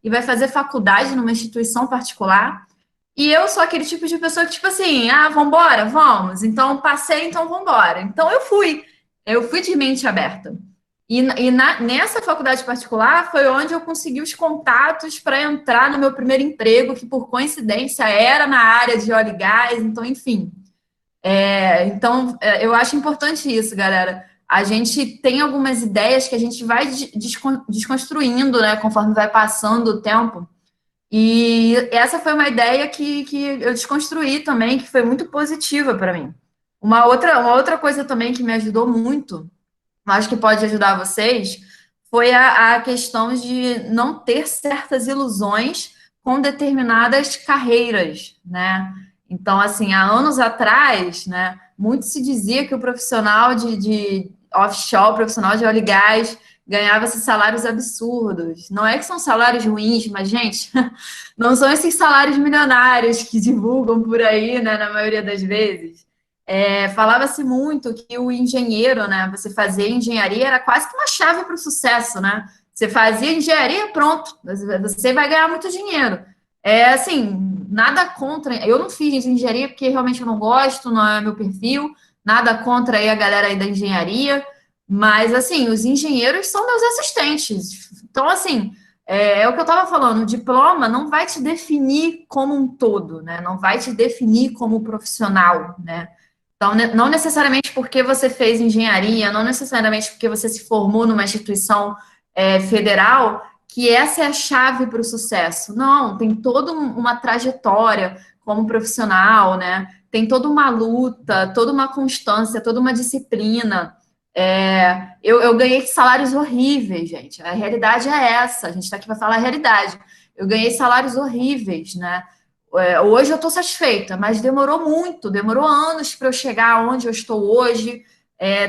e vai fazer faculdade numa instituição particular. E eu sou aquele tipo de pessoa que, tipo assim, vambora, vamos. Então, passei, então vambora. Então, eu fui. Eu fui de mente aberta. Nessa faculdade particular foi onde eu consegui os contatos para entrar no meu primeiro emprego, que por coincidência era na área de óleo e gás. Então, enfim. Então, eu acho importante isso, galera. A gente tem algumas ideias que a gente vai desconstruindo, né, conforme vai passando o tempo. E essa foi uma ideia que eu desconstruí também, que foi muito positiva para mim. Uma outra coisa também que me ajudou muito, acho que pode ajudar vocês, foi a questão de não ter certas ilusões com determinadas carreiras, né? Então, assim, há anos atrás, né, muito se dizia que o profissional de offshore, o profissional de óleo e gás, ganhava esses salários absurdos. Não é que são salários ruins, mas, gente, não são esses salários milionários que divulgam por aí, né, na maioria das vezes. Falava-se muito que o engenheiro, né, você fazer engenharia era quase que uma chave para o sucesso, né? Você fazia engenharia, pronto, você vai ganhar muito dinheiro. Assim, nada contra. Eu não fiz engenharia porque realmente eu não gosto, não é meu perfil. Nada contra aí a galera aí da engenharia. Mas, assim, os engenheiros são meus assistentes. Então, assim, o que eu estava falando, o diploma não vai te definir como um todo, né? Não vai te definir como profissional, né? Então, não necessariamente porque você fez engenharia, não necessariamente porque você se formou numa instituição federal, que essa é a chave para o sucesso. Não, tem toda uma trajetória como profissional, né? Tem toda uma luta, toda uma constância, toda uma disciplina. Eu ganhei salários horríveis, gente. A realidade é essa. A gente está aqui para falar a realidade. Eu ganhei salários horríveis, né? Hoje eu estou satisfeita, mas demorou muito, demorou anos para eu chegar onde eu estou hoje,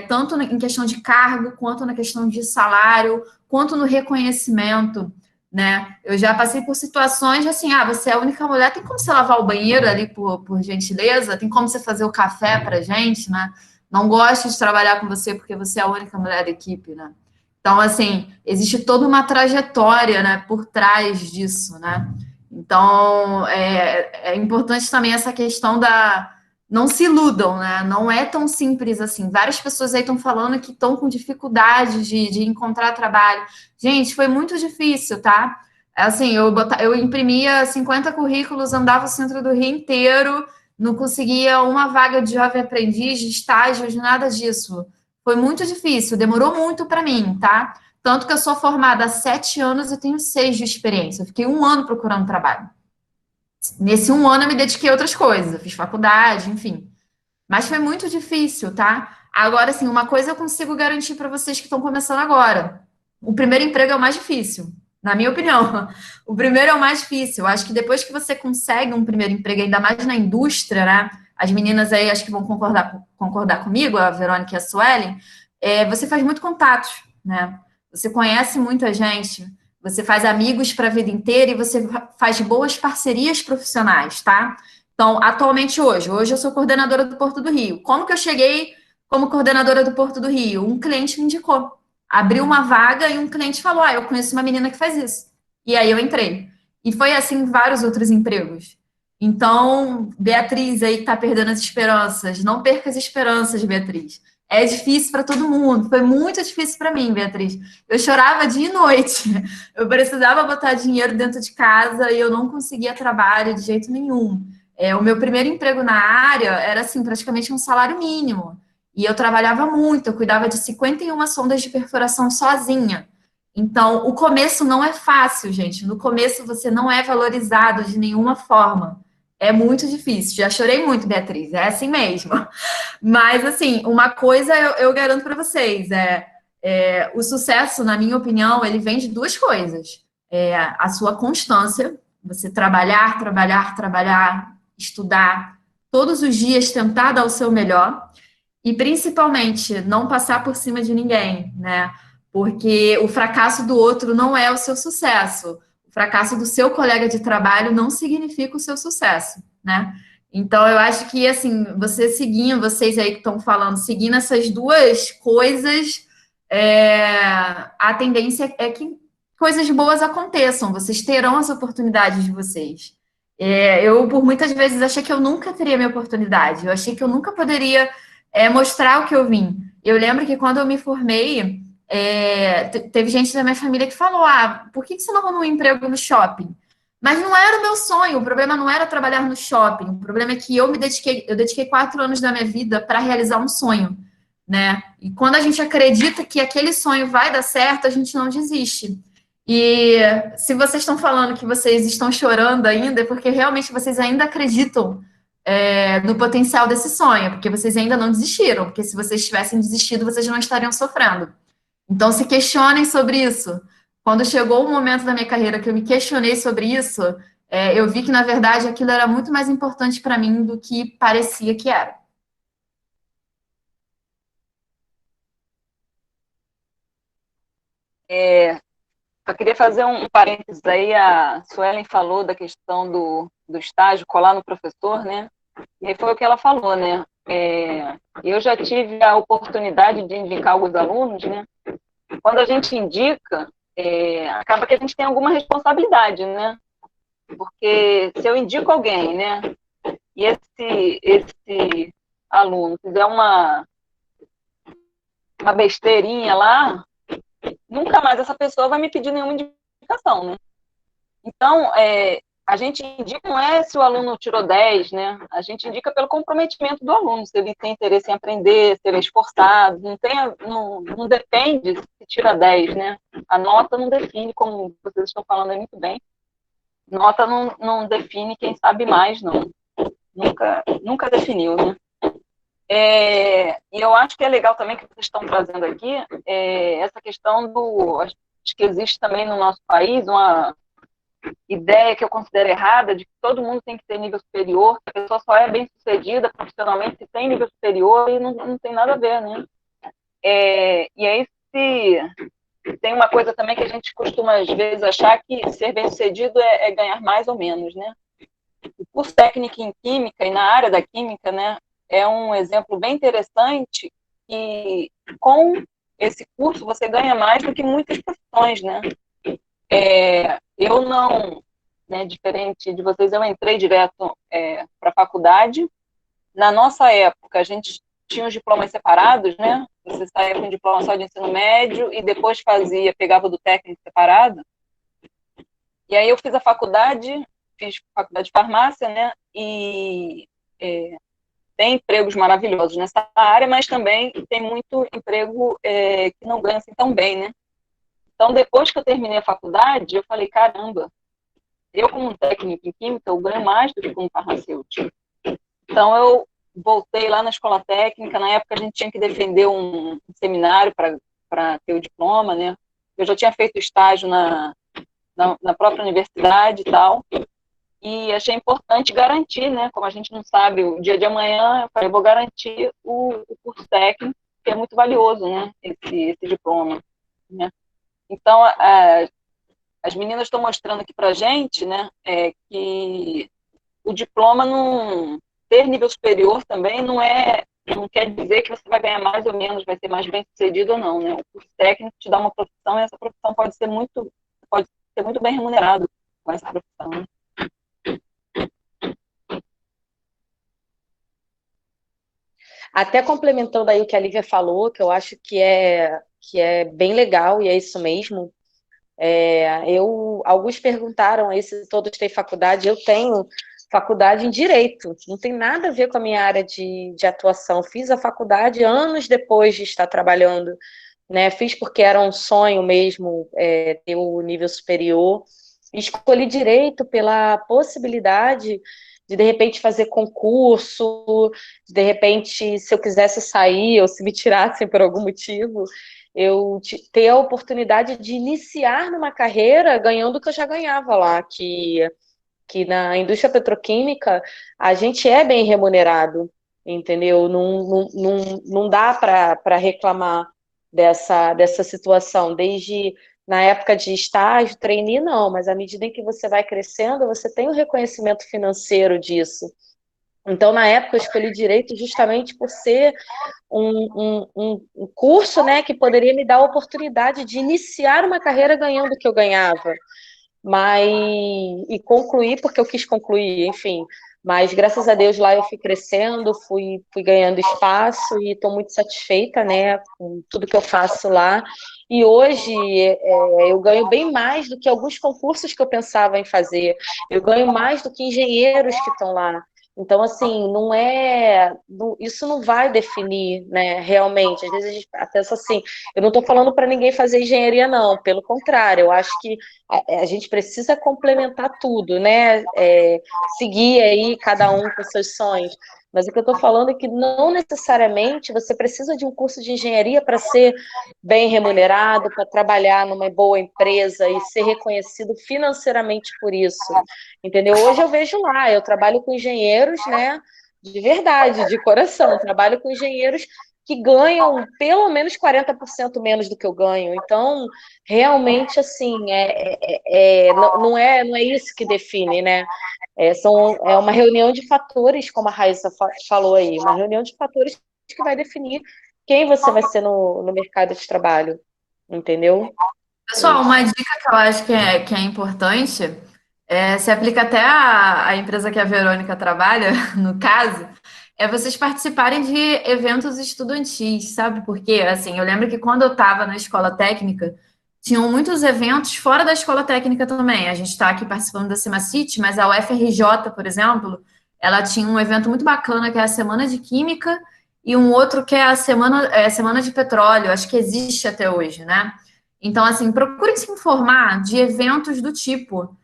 tanto em questão de cargo, quanto na questão de salário, quanto no reconhecimento, né? Eu já passei por situações assim, você é a única mulher, tem como você lavar o banheiro ali por gentileza? Tem como você fazer o café pra gente, né? Não gosto de trabalhar com você porque você é a única mulher da equipe, né? Então, assim, existe toda uma trajetória, né, por trás disso, né? Então, é importante também essa questão da... Não se iludam, né? Não é tão simples assim. Várias pessoas aí estão falando que estão com dificuldade de encontrar trabalho. Gente, foi muito difícil, tá? Assim, eu imprimia 50 currículos, andava o centro do Rio inteiro, não conseguia uma vaga de jovem aprendiz, de estágio, de nada disso. Foi muito difícil, demorou muito para mim, tá? Tanto que eu sou formada há 7 anos e tenho 6 de experiência. Eu fiquei 1 ano procurando trabalho. Nesse 1 ano eu me dediquei a outras coisas, eu fiz faculdade, enfim. Mas foi muito difícil, tá? Agora, assim, uma coisa eu consigo garantir para vocês que estão começando agora. O primeiro emprego é o mais difícil, na minha opinião. O primeiro é o mais difícil. Eu acho que depois que você consegue um primeiro emprego, ainda mais na indústria, né? As meninas aí acho que vão concordar comigo, a Verônica e a Suelen, você faz muito contato, né? Você conhece muita gente, você faz amigos para a vida inteira e você faz boas parcerias profissionais, tá? Então, atualmente hoje eu sou coordenadora do Porto do Rio. Como que eu cheguei como coordenadora do Porto do Rio? Um cliente me indicou. Abriu uma vaga e um cliente falou: eu conheço uma menina que faz isso. E aí eu entrei. E foi assim em vários outros empregos. Então, Beatriz aí que está perdendo as esperanças, não perca as esperanças, Beatriz. É difícil para todo mundo. Foi muito difícil para mim, Beatriz. Eu chorava dia e noite. Eu precisava botar dinheiro dentro de casa e eu não conseguia trabalho de jeito nenhum. O meu primeiro emprego na área era assim, praticamente um salário mínimo. E eu trabalhava muito, eu cuidava de 51 sondas de perfuração sozinha. Então, o começo não é fácil, gente. No começo você não é valorizado de nenhuma forma. É muito difícil. Já chorei muito, Beatriz. É assim mesmo. Mas, assim, uma coisa eu garanto para vocês: o sucesso, na minha opinião, ele vem de duas coisas. A sua constância, você trabalhar, trabalhar, trabalhar, estudar, todos os dias tentar dar o seu melhor. E principalmente não passar por cima de ninguém, né? Porque o fracasso do outro não é o seu sucesso. O fracasso do seu colega de trabalho não significa o seu sucesso, né? Então eu acho que assim, vocês aí que estão falando, seguindo essas duas coisas, a tendência é que coisas boas aconteçam, vocês terão as oportunidades de vocês. Eu, por muitas vezes, achei que eu nunca teria minha oportunidade, eu achei que eu nunca poderia mostrar o que eu vim. Eu lembro que quando eu me formei, teve gente da minha família que falou: por que você não arrumou um emprego no shopping? Mas não era o meu sonho, o problema não era trabalhar no shopping, o problema é que eu dediquei 4 anos da minha vida para realizar um sonho, né? E quando a gente acredita que aquele sonho vai dar certo, a gente não desiste. E se vocês estão falando que vocês estão chorando ainda, é porque realmente vocês ainda acreditam no potencial desse sonho, porque vocês ainda não desistiram, porque se vocês tivessem desistido, vocês não estariam sofrendo. Então, se questionem sobre isso. Quando chegou o momento da minha carreira que eu me questionei sobre isso, eu vi que, na verdade, aquilo era muito mais importante para mim do que parecia que era. Eu queria fazer um parênteses aí. A Suelen falou da questão do estágio, colar no professor, né? E foi o que ela falou, né? Eu já tive a oportunidade de indicar alguns alunos, né? Quando a gente indica, acaba que a gente tem alguma responsabilidade, né? Porque se eu indico alguém, né? E esse aluno fizer uma besteirinha lá, nunca mais essa pessoa vai me pedir nenhuma indicação, né? Então, a gente indica não é se o aluno tirou 10, né? A gente indica pelo comprometimento do aluno, se ele tem interesse em aprender, se ele é esforçado, não depende se tira 10, né? A nota não define, como vocês estão falando aí muito bem, nota não define quem sabe mais, não. Nunca definiu, né? E eu acho que é legal também que vocês estão trazendo aqui essa questão acho que existe também no nosso país uma ideia que eu considero errada de que todo mundo tem que ter nível superior, que a pessoa só é bem sucedida profissionalmente se tem nível superior, e não tem nada a ver, né? E aí tem uma coisa também que a gente costuma às vezes achar que ser bem sucedido é ganhar mais ou menos, né? O curso técnico em química e na área da química, né, é um exemplo bem interessante, e com esse curso você ganha mais do que muitas profissões, né? Eu não, né, diferente de vocês, eu entrei direto para a faculdade. Na nossa época, a gente tinha os diplomas separados, né? Você saía com diploma só de ensino médio e depois pegava do técnico separado. E aí eu fiz faculdade de farmácia, né? E tem empregos maravilhosos nessa área, mas também tem muito emprego que não ganha assim tão bem, né? Então, depois que eu terminei a faculdade, eu falei: caramba, eu como técnico em química, eu ganho mais do que como farmacêutico. Então, eu voltei lá na escola técnica. Na época, a gente tinha que defender um seminário para ter o diploma, né? Eu já tinha feito estágio na própria universidade e tal, e achei importante garantir, né? Como a gente não sabe o dia de amanhã, eu falei: vou garantir o curso técnico, que é muito valioso, né? Esse diploma, né? Então, as meninas estão mostrando aqui para a gente, né, que o diploma não ter nível superior também não quer dizer que você vai ganhar mais ou menos, vai ser mais bem sucedido ou não, né? O curso técnico te dá uma profissão e essa profissão pode ser muito bem remunerado com essa profissão, né? Até complementando aí o que a Lívia falou, que eu acho que é bem legal, e é isso mesmo. Alguns perguntaram aí se todos têm faculdade. Eu tenho faculdade em Direito, não tem nada a ver com a minha área de atuação. Fiz a faculdade anos depois de estar trabalhando, né? Fiz porque era um sonho mesmo, ter o nível superior. Escolhi Direito pela possibilidade de repente, fazer concurso, de repente, se eu quisesse sair, ou se me tirassem por algum motivo, eu ter a oportunidade de iniciar numa carreira ganhando o que eu já ganhava lá, que na indústria petroquímica a gente é bem remunerado, entendeu? Não dá para reclamar dessa situação, desde na época de estágio, trainee, não, mas à medida em que você vai crescendo, você tem o reconhecimento financeiro disso. Então, na época, eu escolhi Direito justamente por ser um curso, né, que poderia me dar a oportunidade de iniciar uma carreira ganhando o que eu ganhava, e concluir porque eu quis concluir, enfim. Mas, graças a Deus, lá eu fui crescendo, fui ganhando espaço e estou muito satisfeita, né, com tudo que eu faço lá. E hoje eu ganho bem mais do que alguns concursos que eu pensava em fazer. Eu ganho mais do que engenheiros que estão lá. Então, assim, isso não vai definir, né, realmente. Às vezes a gente pensa assim, eu não estou falando para ninguém fazer engenharia, não. Pelo contrário, eu acho que a gente precisa complementar tudo, né? Seguir aí cada um com seus sonhos. Mas o que eu estou falando é que não necessariamente você precisa de um curso de engenharia para ser bem remunerado, para trabalhar numa boa empresa e ser reconhecido financeiramente por isso, entendeu? Hoje eu vejo lá, eu trabalho com engenheiros, né, de verdade, de coração, trabalho com engenheiros que ganham pelo menos 40% menos do que eu ganho. Então, realmente, assim, não é isso que define, né? É uma reunião de fatores, como a Raíssa falou aí, uma reunião de fatores que vai definir quem você vai ser no mercado de trabalho, entendeu? Pessoal, uma dica que eu acho que é importante, se aplica até à empresa que a Verônica trabalha, no caso, é vocês participarem de eventos estudantis, sabe? Porque, assim, eu lembro que quando eu estava na escola técnica, tinham muitos eventos fora da escola técnica também. A gente está aqui participando da Semacity, mas a UFRJ, por exemplo, ela tinha um evento muito bacana que é a Semana de Química e um outro que é a Semana de Petróleo, acho que existe até hoje, né? Então, assim, procurem se informar de eventos do tipo,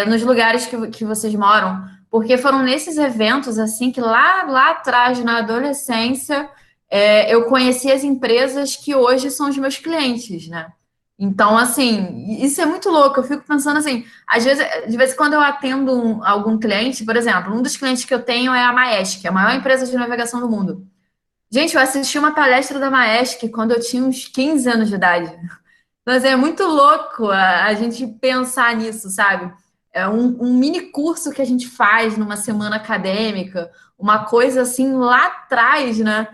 nos lugares que vocês moram, porque foram nesses eventos, assim, que lá atrás, na adolescência, eu conheci as empresas que hoje são os meus clientes, né? Então, assim, isso é muito louco. Eu fico pensando assim, às vezes, de vez em quando eu atendo algum cliente, por exemplo, um dos clientes que eu tenho é a Maersk, a maior empresa de navegação do mundo. Gente, eu assisti uma palestra da Maersk quando eu tinha uns 15 anos de idade. Mas é muito louco a gente pensar nisso, sabe? É um mini curso que a gente faz numa semana acadêmica, uma coisa assim lá atrás, né?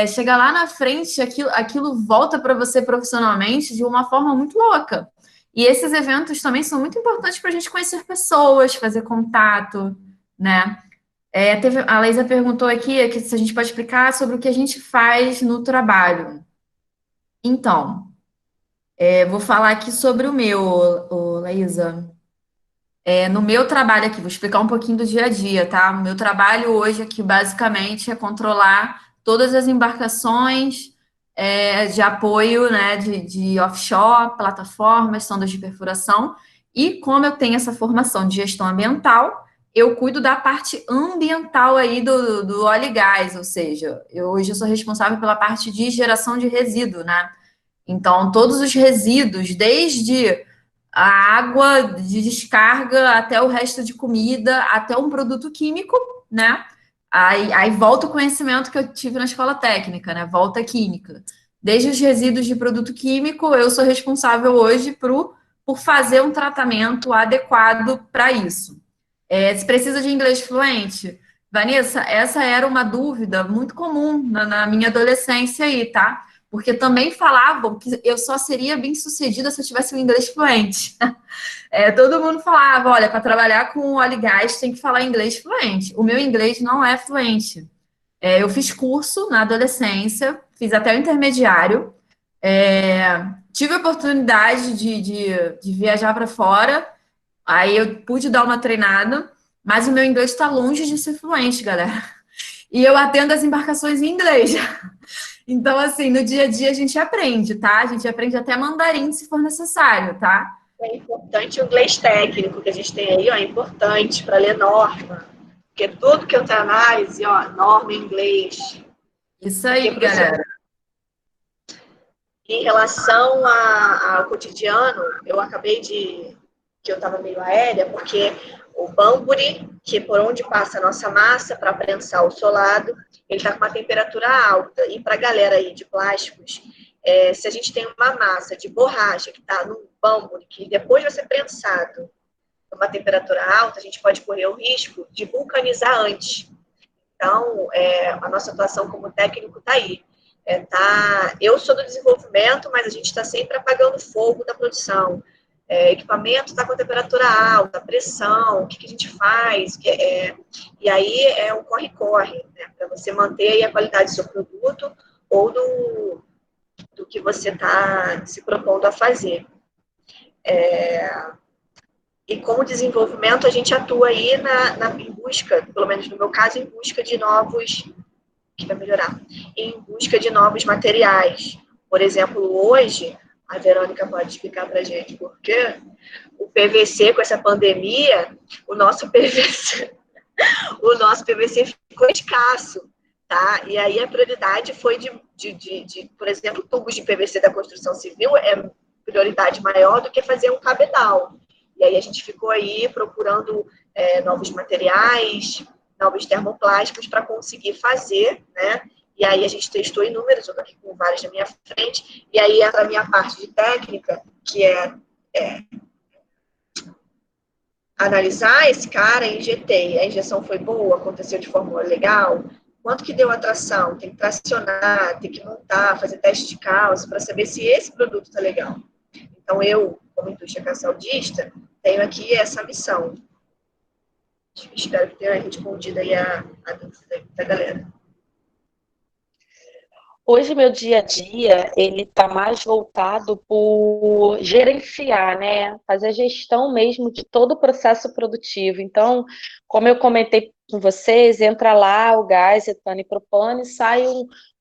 Chega lá na frente, aquilo volta para você profissionalmente de uma forma muito louca. E esses eventos também são muito importantes para a gente conhecer pessoas, fazer contato, né? A Leisa perguntou aqui se a gente pode explicar sobre o que a gente faz no trabalho. Então, vou falar aqui sobre o meu, Laísa. No meu trabalho aqui, vou explicar um pouquinho do dia a dia, tá? O meu trabalho hoje aqui, basicamente, é controlar todas as embarcações de apoio, né, de offshore, plataformas, sondas de perfuração. E como eu tenho essa formação de gestão ambiental, eu cuido da parte ambiental aí do óleo e gás, ou seja, hoje eu sou responsável pela parte de geração de resíduo, né? Então, todos os resíduos, desde a água de descarga até o resto de comida, até um produto químico, né? Aí volta o conhecimento que eu tive na escola técnica, né? Volta a química. Desde os resíduos de produto químico, eu sou responsável hoje por fazer um tratamento adequado para isso. Se precisa de inglês fluente? Vanessa, essa era uma dúvida muito comum na minha adolescência aí, tá? Porque também falavam que eu só seria bem-sucedida se eu tivesse um inglês fluente. Todo mundo falava, olha, para trabalhar com óleo e gás tem que falar inglês fluente. O meu inglês não é fluente. Eu fiz curso na adolescência, fiz até o intermediário, tive a oportunidade de viajar para fora, aí eu pude dar uma treinada, mas o meu inglês está longe de ser fluente, galera. E eu atendo as embarcações em inglês. Então, assim, no dia a dia a gente aprende, tá? A gente aprende até mandarim se for necessário, tá? É importante o inglês técnico que a gente tem aí, ó, é importante para ler norma. Porque tudo que eu tenho análise, ó, norma em inglês. Isso aí, galera. Em relação ao cotidiano, eu acabei que eu estava meio aérea, porque o bamburi, que é por onde passa a nossa massa para prensar o solado, ele está com uma temperatura alta. E para a galera aí de plásticos, se a gente tem uma massa de borracha que está no bamburi, que depois vai ser prensado numa temperatura alta, a gente pode correr o risco de vulcanizar antes. Então, a nossa atuação como técnico está aí. Eu sou do desenvolvimento, mas a gente está sempre apagando fogo da produção. Equipamento está com temperatura alta, pressão, o que a gente faz? E aí é um corre-corre, né, para você manter aí a qualidade do seu produto ou do que você está se propondo a fazer. E como desenvolvimento, a gente atua aí em busca, pelo menos no meu caso, em busca de novos, que vai melhorar, em busca de novos materiais. Por exemplo, hoje, a Verônica pode explicar para a gente por quê, o PVC, com essa pandemia, o nosso PVC ficou escasso, tá? E aí a prioridade foi por exemplo, tubos de PVC da construção civil é prioridade maior do que fazer um cabedal. E aí a gente ficou aí procurando novos materiais, novos termoplásticos para conseguir fazer, né? E aí a gente testou inúmeros, eu estou aqui com vários na minha frente, e aí entra a minha parte de técnica, que é analisar esse cara, injetei, a injeção foi boa, aconteceu de forma legal, quanto que deu a tração, tem que tracionar, tem que montar, fazer teste de calça para saber se esse produto está legal. Então, eu, como indústria caçaldista, tenho aqui essa missão. Espero que tenha respondido aí a dúvida da galera. Hoje, meu dia a dia, ele está mais voltado por gerenciar, né? Fazer a gestão mesmo de todo o processo produtivo. Então, como eu comentei com vocês, entra lá o gás, etano e propano e sai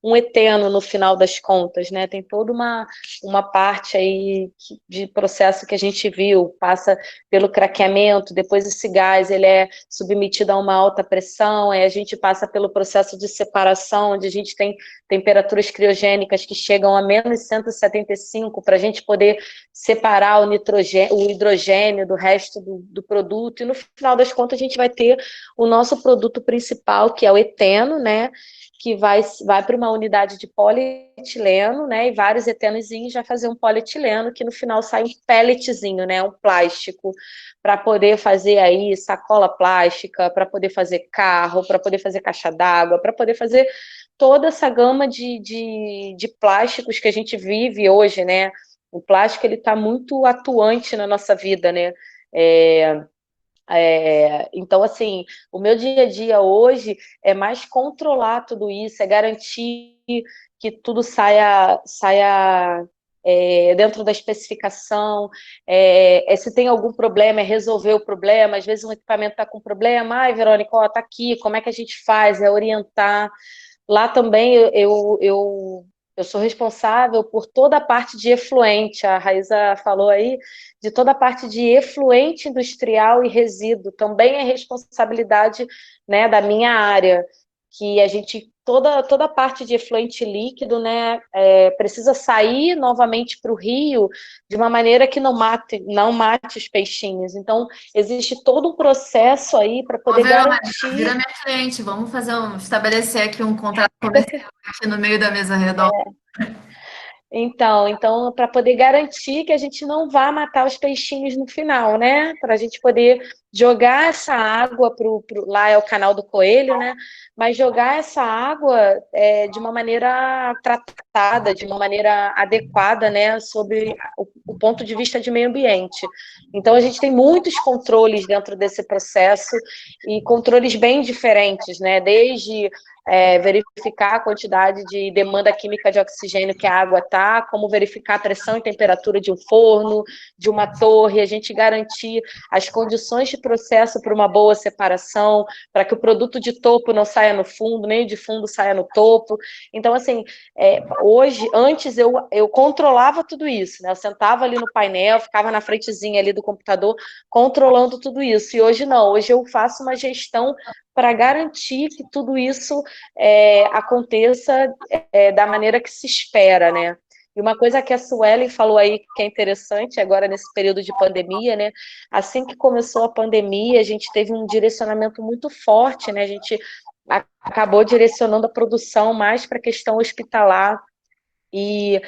um eteno no final das contas, né? Tem toda uma parte aí de processo que a gente viu, passa pelo craqueamento, depois esse gás ele é submetido a uma alta pressão, aí a gente passa pelo processo de separação, onde a gente tem temperaturas criogênicas que chegam a menos 175 para a gente poder separar o hidrogênio do resto do produto, e no final das contas a gente vai ter o nosso produto principal, que é o eteno, né, que vai para uma unidade de polietileno, né, e vários etenozinhos vai fazer um polietileno, que no final sai um pelletzinho, né, um plástico, para poder fazer aí sacola plástica, para poder fazer carro, para poder fazer caixa d'água, para poder fazer toda essa gama de plásticos que a gente vive hoje, né? O plástico, ele está muito atuante na nossa vida, né? Então, assim, o meu dia a dia hoje é mais controlar tudo isso, é garantir que tudo saia dentro da especificação, se tem algum problema, é resolver o problema. Às vezes um equipamento está com problema, ai, Verônica, ó, tá aqui, como é que a gente faz? É orientar. Lá também eu sou responsável por toda a parte de efluente, a Raíssa falou aí, de toda a parte de efluente industrial e resíduo, também é responsabilidade, né, da minha área, que a gente, toda a parte de efluente líquido, né, precisa sair novamente para o rio de uma maneira que não mate os peixinhos. Então, existe todo um processo aí para poder garantir... Vira minha cliente, vamos estabelecer aqui um contrato comercial aqui no meio da mesa redonda. Então, para poder garantir que a gente não vá matar os peixinhos no final, né? Para a gente poder jogar essa água lá é o canal do Coelho, né? Mas jogar essa água de uma maneira tratada, de uma maneira adequada, né? Sobre o ponto de vista de meio ambiente. Então, a gente tem muitos controles dentro desse processo e controles bem diferentes, né? Desde verificar a quantidade de demanda química de oxigênio que a água está, como verificar a pressão e temperatura de um forno, de uma torre, a gente garantir as condições de processo para uma boa separação, para que o produto de topo não saia no fundo, nem o de fundo saia no topo. Então, assim, antes eu controlava tudo isso, né? Eu sentava ali no painel, ficava na frentezinha ali do computador, controlando tudo isso. E hoje não, hoje eu faço uma gestão para garantir que tudo isso aconteça da maneira que se espera, né? E uma coisa que a Suelen falou aí que é interessante agora nesse período de pandemia, né? Assim que começou a pandemia, a gente teve um direcionamento muito forte, né? A gente acabou direcionando a produção mais para a questão hospitalar. E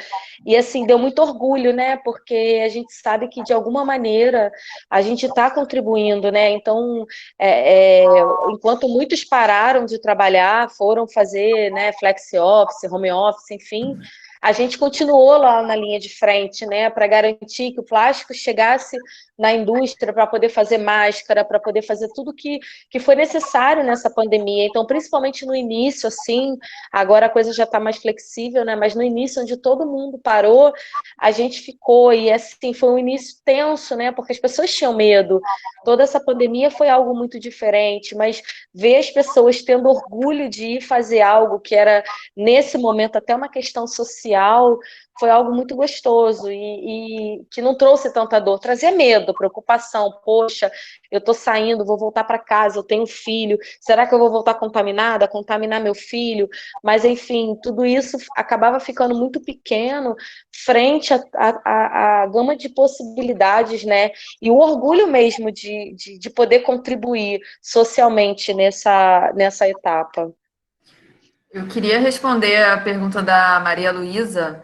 assim, deu muito orgulho, né? Porque a gente sabe que, de alguma maneira, a gente está contribuindo, né? Então, enquanto muitos pararam de trabalhar, foram fazer, né, flex office, home office, enfim, a gente continuou lá na linha de frente, né? Para garantir que o plástico chegasse na indústria, para poder fazer máscara, para poder fazer tudo que foi necessário nessa pandemia. Então, principalmente no início, assim, agora a coisa já está mais flexível, né? Mas no início, onde todo mundo parou, a gente ficou, e assim, foi um início tenso, né? Porque as pessoas tinham medo. Toda essa pandemia foi algo muito diferente, mas ver as pessoas tendo orgulho de ir fazer algo que era, nesse momento, até uma questão social, foi algo muito gostoso e que não trouxe tanta dor, trazia medo, preocupação. Poxa, eu estou saindo, vou voltar para casa, eu tenho filho, será que eu vou voltar contaminada, contaminar meu filho? Mas, enfim, tudo isso acabava ficando muito pequeno frente à gama de possibilidades, né? E o orgulho mesmo de poder contribuir socialmente nessa etapa. Eu queria responder a pergunta da Maria Luísa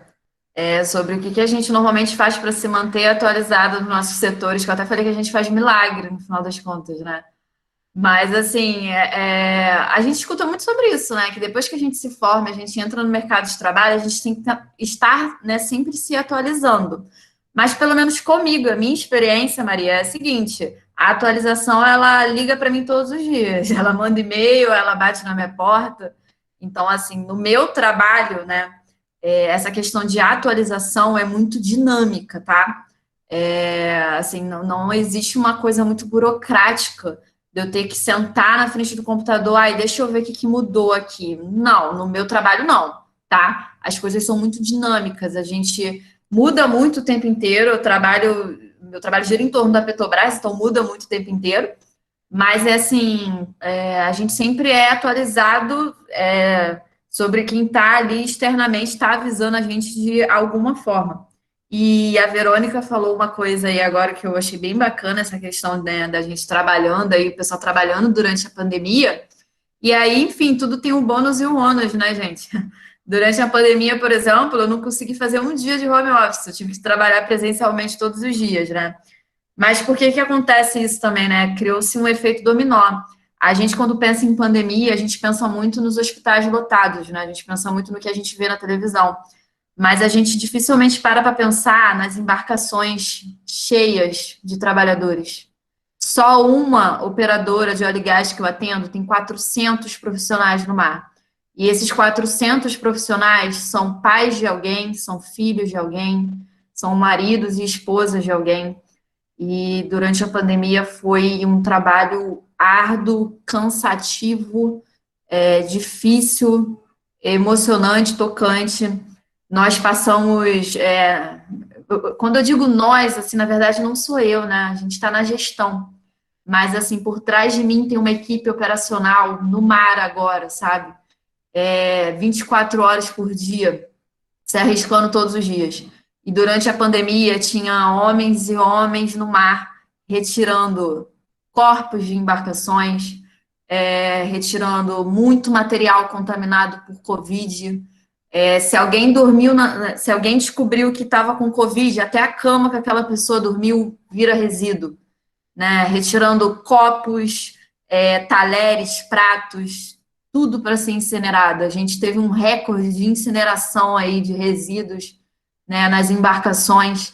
sobre o que a gente normalmente faz para se manter atualizado nos nossos setores, que eu até falei que a gente faz milagre, no final das contas, né? Mas, assim, a gente escuta muito sobre isso, né? Que depois que a gente se forma, a gente entra no mercado de trabalho, a gente tem que estar, né, sempre se atualizando. Mas, pelo menos comigo, a minha experiência, Maria, é a seguinte: a atualização, ela liga para mim todos os dias. Ela manda e-mail, ela bate na minha porta. Então, assim, no meu trabalho, né, essa questão de atualização é muito dinâmica, tá? Assim, não existe uma coisa muito burocrática de eu ter que sentar na frente do computador, deixa eu ver o que mudou aqui. Não, no meu trabalho não, tá? As coisas são muito dinâmicas, a gente muda muito o tempo inteiro, meu trabalho gira em torno da Petrobras, então muda muito o tempo inteiro, mas assim, a gente sempre é atualizado sobre quem está ali externamente, está avisando a gente de alguma forma. E a Verônica falou uma coisa aí agora que eu achei bem bacana, essa questão, né, da gente trabalhando aí, o pessoal trabalhando durante a pandemia. E aí, enfim, tudo tem um bônus e um ônus, né, gente? Durante a pandemia, por exemplo, eu não consegui fazer um dia de home office, eu tive que trabalhar presencialmente todos os dias, né? Mas por que acontece isso também, né? Criou-se um efeito dominó. A gente, quando pensa em pandemia, a gente pensa muito nos hospitais lotados, né? A gente pensa muito no que a gente vê na televisão. Mas a gente dificilmente para pensar nas embarcações cheias de trabalhadores. Só uma operadora de óleo e gás que eu atendo tem 400 profissionais no mar. E esses 400 profissionais são pais de alguém, são filhos de alguém, são maridos e esposas de alguém. E durante a pandemia foi um trabalho árduo, cansativo, difícil, emocionante, tocante. Nós passamos, quando eu digo nós, assim, na verdade não sou eu, né? A gente está na gestão, mas assim, por trás de mim tem uma equipe operacional no mar agora, sabe? 24 horas por dia, se arriscando todos os dias. E durante a pandemia tinha homens e homens no mar, retirando corpos de embarcações, retirando muito material contaminado por Covid. Se alguém se alguém descobriu que estava com Covid, até a cama que aquela pessoa dormiu vira resíduo. né? Retirando copos, talheres, pratos, tudo para ser incinerado. A gente teve um recorde de incineração aí de resíduos, né, nas embarcações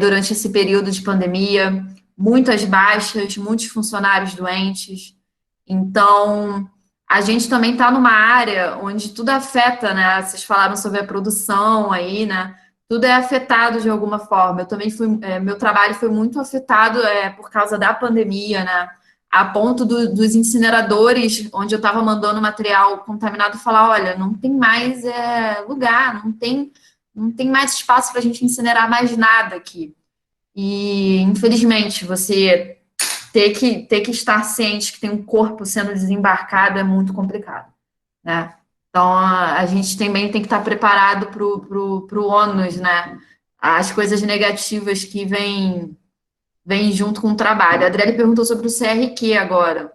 durante esse período de pandemia, muitas baixas, muitos funcionários doentes. Então, a gente também está numa área onde tudo afeta, né? Vocês falaram sobre a produção aí, né? Tudo é afetado de alguma forma. Eu também meu trabalho foi muito afetado por causa da pandemia, né? A ponto dos incineradores, onde eu estava mandando material contaminado, falar, olha, não tem mais lugar, não tem mais espaço para a gente incinerar mais nada aqui. E, infelizmente, você ter que estar ciente que tem um corpo sendo desembarcado é muito complicado, né? Então, a gente também tem que estar preparado para o ônus, né? As coisas negativas que vêm junto com o trabalho. A Adriele perguntou sobre o CRQ agora.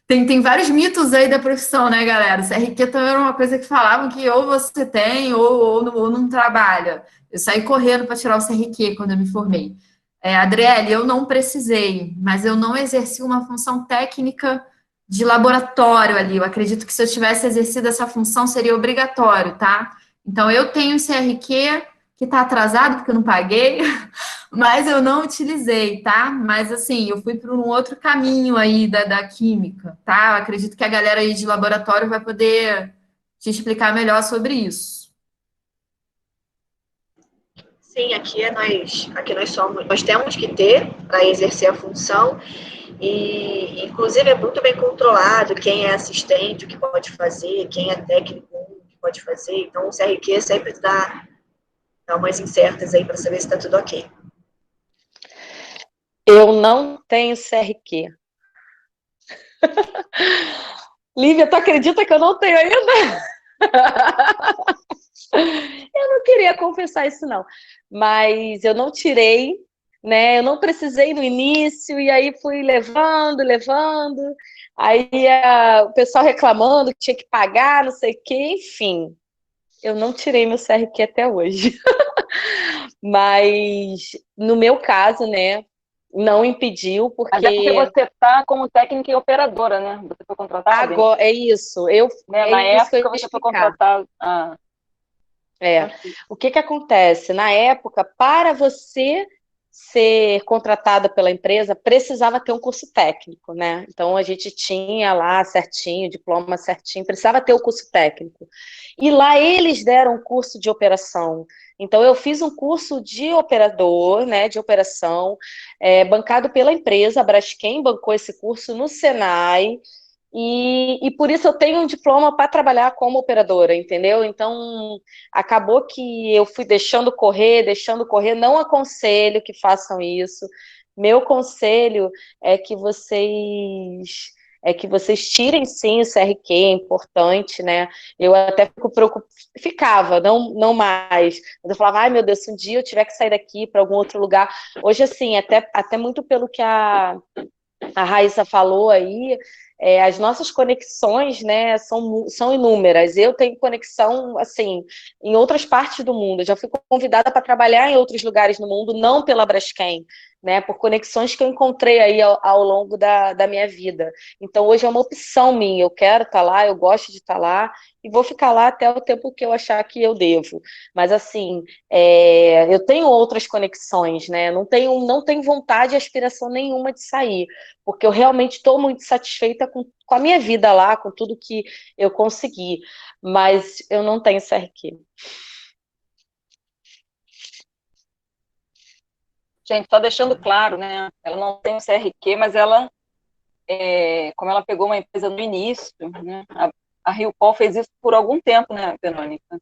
Tem vários mitos aí da profissão, né, galera? O CRQ também era uma coisa que falavam que ou você tem ou não trabalha. Eu saí correndo para tirar o CRQ quando eu me formei. Adriele, eu não precisei, mas eu não exerci uma função técnica de laboratório ali. Eu acredito que se eu tivesse exercido essa função, seria obrigatório, tá? Então, eu tenho o CRQ que está atrasado, porque eu não paguei, mas eu não utilizei, tá? Mas, assim, eu fui para um outro caminho aí da química, tá? Eu acredito que a galera aí de laboratório vai poder te explicar melhor sobre isso. Sim, nós temos que ter para exercer a função, e inclusive é muito bem controlado quem é assistente, o que pode fazer, quem é técnico, o que pode fazer. Então, o CRQ sempre dá umas incertas aí para saber se está tudo ok. Eu não tenho CRQ. Lívia, tu acredita que eu não tenho ainda? Eu não queria confessar isso, não. Mas eu não tirei, né? Eu não precisei no início, e aí fui levando. Aí o pessoal reclamando que tinha que pagar, não sei o quê, enfim. Eu não tirei meu CRQ até hoje. Mas, no meu caso, né, não impediu, porque... Mas é porque você está como técnica e operadora, né? Você foi contratada? Agora, é isso. Né? Na época, você foi contratada... O que acontece? Na época, para você ser contratada pela empresa, precisava ter um curso técnico, né? Então, a gente tinha lá certinho, diploma certinho, precisava ter o curso técnico. E lá eles deram um curso de operação. Então, eu fiz um curso de operador, né, de operação, bancado pela empresa, a Braskem bancou esse curso no Senai, e por isso eu tenho um diploma para trabalhar como operadora, entendeu? Então, acabou que eu fui deixando correr, não aconselho que façam isso. Meu conselho é que vocês tirem sim o CRQ, é importante, né? Eu até ficava, não mais. Mas eu falava, ai meu Deus, se um dia eu tiver que sair daqui para algum outro lugar. Hoje, assim, até muito pelo que a Raíssa falou aí, as nossas conexões, né, são inúmeras. Eu tenho conexão, assim, em outras partes do mundo. Eu já fui convidada para trabalhar em outros lugares no mundo, não pela Braskem, né, por conexões que eu encontrei aí ao longo da minha vida. Então, hoje é uma opção minha. Eu quero estar lá, eu gosto de estar lá, e vou ficar lá até o tempo que eu achar que eu devo. Mas, assim, eu tenho outras conexões, né, não tenho vontade e aspiração nenhuma de sair, porque eu realmente estou muito satisfeita com a minha vida lá, com tudo que eu consegui, mas eu não tenho CRQ. Gente, só deixando claro, né? Ela não tem o CRQ, mas ela, como ela pegou uma empresa no início, né? A Riopol fez isso por algum tempo, né, Verônica?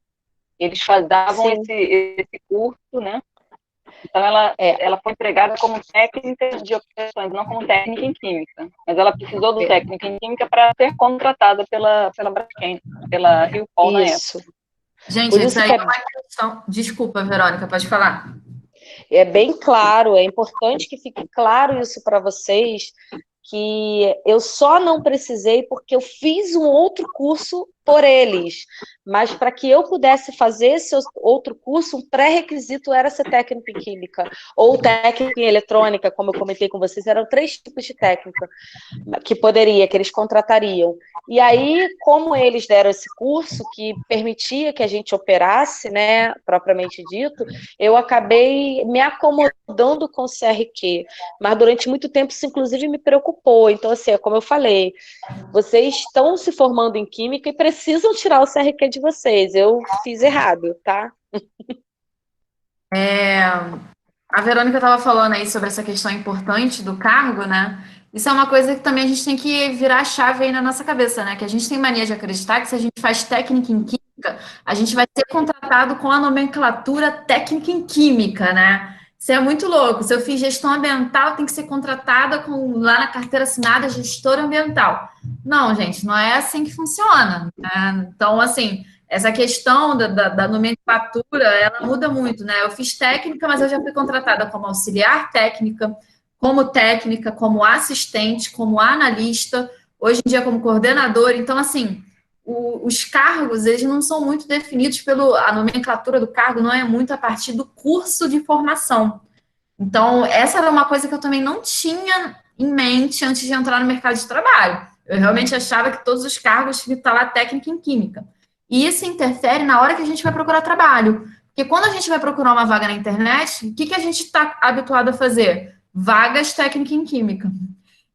Eles davam esse curso, né? Então, ela foi empregada como técnica de operações, não como técnica em química. Mas ela precisou do técnico em química para ser contratada pela Braskem, pela Riopol na época. Gente, isso aí é uma questão... Desculpa, Verônica, pode falar. É bem claro, é importante que fique claro isso para vocês, que eu só não precisei porque eu fiz um outro curso por eles, mas para que eu pudesse fazer esse outro curso, um pré-requisito era ser técnico em química, ou técnico em eletrônica, como eu comentei com vocês, eram 3 tipos de técnica que eles contratariam. E aí, como eles deram esse curso que permitia que a gente operasse, né, propriamente dito, eu acabei me acomodando com o CRQ, mas durante muito tempo isso inclusive me preocupou. Então, assim, como eu falei, vocês estão se formando em química e precisam tirar o CRQ de vocês. Eu fiz errado, tá? A Verônica estava falando aí sobre essa questão importante do cargo, né? Isso é uma coisa que também a gente tem que virar a chave aí na nossa cabeça, né? Que a gente tem mania de acreditar que se a gente faz técnica em química, a gente vai ser contratado com a nomenclatura técnica em química, né? Isso é muito louco. Se eu fiz gestão ambiental, tem que ser contratada com lá na carteira assinada gestora ambiental. Não, gente, não é assim que funciona, né? Então, assim, essa questão da nomenclatura, ela muda muito, né? Eu fiz técnica, mas eu já fui contratada como auxiliar técnica, como assistente, como analista, hoje em dia como coordenador. Então, assim, os cargos, eles não são muito definidos a nomenclatura do cargo não é muito a partir do curso de formação. Então, essa era uma coisa que eu também não tinha em mente antes de entrar no mercado de trabalho. Eu realmente achava que todos os cargos tinham que estar lá técnica em química. E isso interfere na hora que a gente vai procurar trabalho. Porque quando a gente vai procurar uma vaga na internet, o que a gente está habituado a fazer? Vagas técnica em química.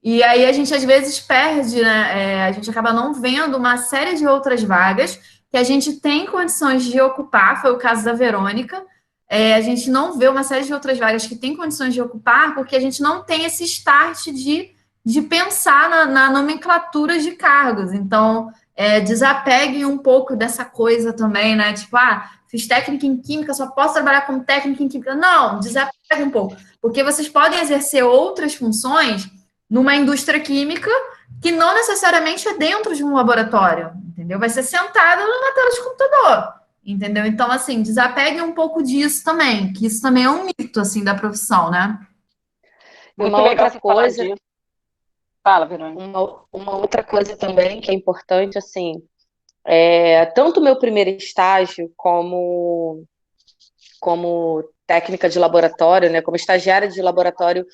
E aí a gente às vezes perde, né? A gente acaba não vendo uma série de outras vagas que a gente tem condições de ocupar, foi o caso da Verônica. A gente não vê uma série de outras vagas que tem condições de ocupar porque a gente não tem esse start de pensar na nomenclatura de cargos. Então, desapegue um pouco dessa coisa também, né? Tipo, fiz técnica em química, só posso trabalhar como técnica em química. Não, desapegue um pouco. Porque vocês podem exercer outras funções numa indústria química que não necessariamente é dentro de um laboratório, entendeu? Vai ser sentado na tela de computador, entendeu? Então, assim, desapegue um pouco disso também, que isso também é um mito, assim, da profissão, né? Uma outra coisa... Fala, Verônica. Uma outra coisa também que é importante, assim, tanto o meu primeiro estágio como técnica de laboratório, né, como estagiária de laboratório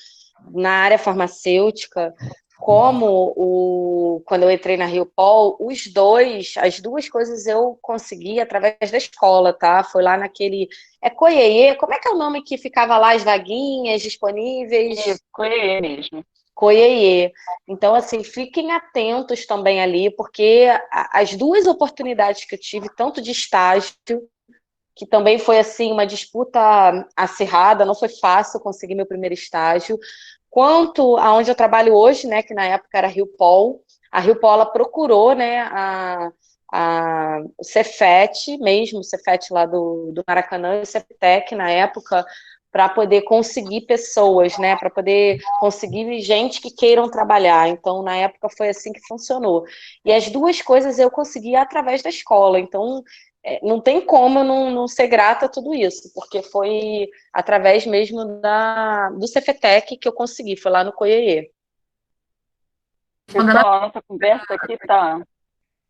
na área farmacêutica, quando eu entrei na Rio Pol, as duas coisas eu consegui através da escola, tá? Foi lá naquele... Coiê, como é que é o nome que ficava lá, as vaguinhas disponíveis? Coiê mesmo. Coiê. Então, assim, fiquem atentos também ali, porque as duas oportunidades que eu tive, tanto de estágio, que também foi, assim, uma disputa acirrada, não foi fácil conseguir meu primeiro estágio, quanto aonde eu trabalho hoje, né, que na época era a Rio Pol. A Rio Pol, ela procurou, né, o Cefet mesmo, o Cefet lá do Maracanã, e o Ceptec na época, para poder conseguir pessoas, né, para poder conseguir gente que queiram trabalhar. Então, na época, foi assim que funcionou. E as duas coisas eu consegui através da escola. Então, não tem como eu não ser grata a tudo isso, porque foi através mesmo do Cefetec que eu consegui, foi lá no Coiê. Pessoal, a nossa conversa aqui tá...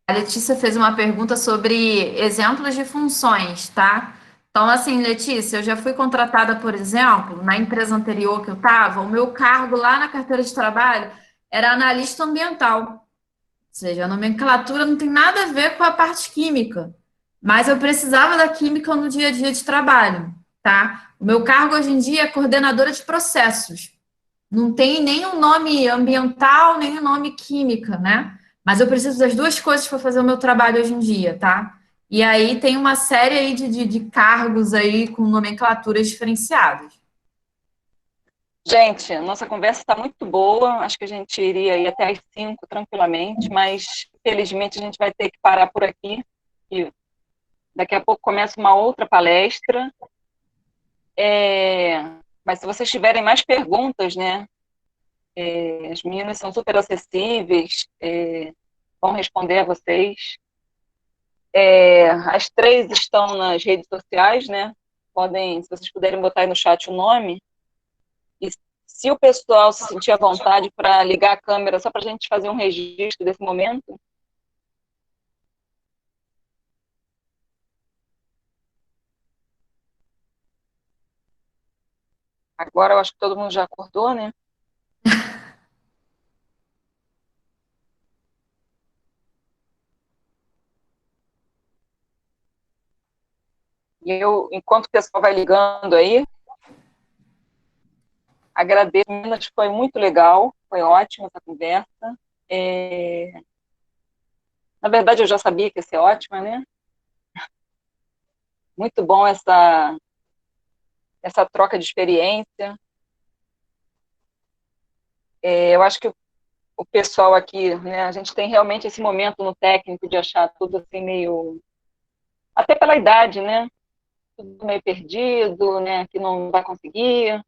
A Letícia fez uma pergunta sobre exemplos de funções, tá? Então, assim, Letícia, eu já fui contratada, por exemplo, na empresa anterior que eu estava, o meu cargo lá na carteira de trabalho era analista ambiental. Ou seja, a nomenclatura não tem nada a ver com a parte química, mas eu precisava da química no dia a dia de trabalho, tá? O meu cargo hoje em dia é coordenadora de processos. Não tem nem o nome ambiental, nem o nome química, né? Mas eu preciso das duas coisas para fazer o meu trabalho hoje em dia, tá? E aí tem uma série aí de cargos aí com nomenclaturas diferenciadas. Gente, a nossa conversa está muito boa, acho que a gente iria ir até às 5 tranquilamente, mas felizmente a gente vai ter que parar por aqui, e daqui a pouco começa uma outra palestra. Mas se vocês tiverem mais perguntas, né, as meninas são super acessíveis, vão responder a vocês. As 3 estão nas redes sociais, né? Se vocês puderem botar aí no chat o nome. E se o pessoal se sentir à vontade para ligar a câmera só para a gente fazer um registro desse momento. Agora eu acho que todo mundo já acordou, né? E eu, enquanto o pessoal vai ligando aí, agradeço, meninas, foi muito legal, foi ótima essa conversa. Na verdade, eu já sabia que ia ser ótima, né? Muito bom essa troca de experiência. Eu acho que o pessoal aqui, né, a gente tem realmente esse momento no técnico de achar tudo assim meio, até pela idade, né? Tudo meio perdido, né? Que não vai conseguir.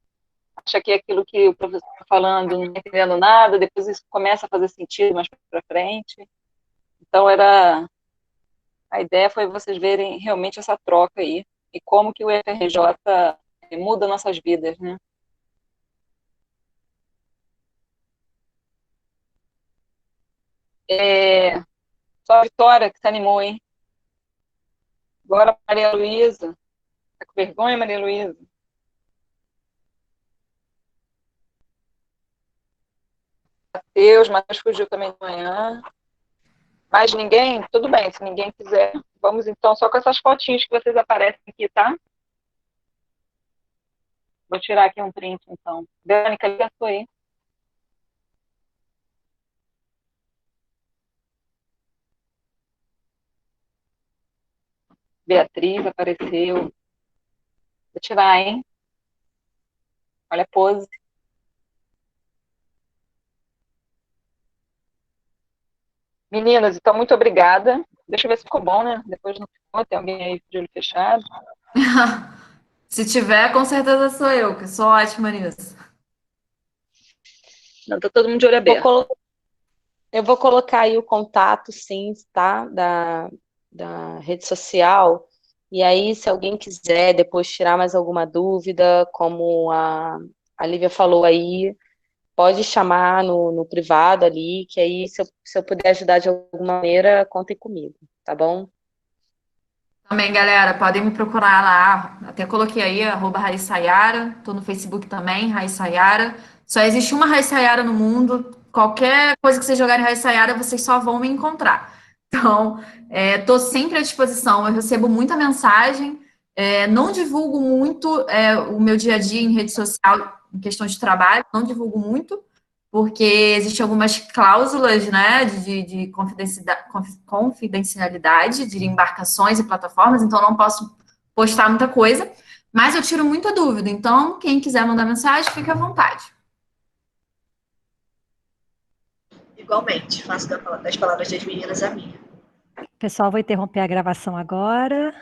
Acha que é aquilo que o professor está falando não está entendendo nada, depois isso começa a fazer sentido mais para frente. Então, a ideia foi vocês verem realmente essa troca aí, e como que o FRJ muda nossas vidas, né? Só a Vitória que se animou, hein? Agora a Maria Luísa. Tá com vergonha, Maria Luísa? Matheus fugiu também de manhã. Mais ninguém? Tudo bem, se ninguém quiser. Vamos então só com essas fotinhas que vocês aparecem aqui, tá? Vou tirar aqui um print, então. Verônica, liga a sua aí. Beatriz apareceu. Vou tirar, hein? Olha a pose. Meninas, então, muito obrigada. Deixa eu ver se ficou bom, né? Depois não ficou, tem alguém aí de olho fechado. Se tiver, com certeza sou eu, que sou ótima nisso. Não, tá todo mundo de olho aberto. Eu vou colocar aí o contato, sim, tá? Da rede social. E aí, se alguém quiser depois tirar mais alguma dúvida, como a Lívia falou aí, pode chamar no privado ali, que aí, se eu puder ajudar de alguma maneira, contem comigo, tá bom? Também, galera, podem me procurar lá. Até coloquei aí, @Raissayara. Tô no Facebook também, Raissayara. Só existe uma Raissayara no mundo. Qualquer coisa que vocês jogarem Raissayara, vocês só vão me encontrar. Então, tô sempre à disposição. Eu recebo muita mensagem. Não divulgo muito o meu dia a dia em rede social, em questão de trabalho. Não divulgo muito, porque existem algumas cláusulas, né, de confidencialidade de embarcações e plataformas, então não posso postar muita coisa, mas eu tiro muita dúvida, então quem quiser mandar mensagem, fique à vontade. Igualmente, faço das palavras das meninas a minha. Pessoal, vou interromper a gravação agora.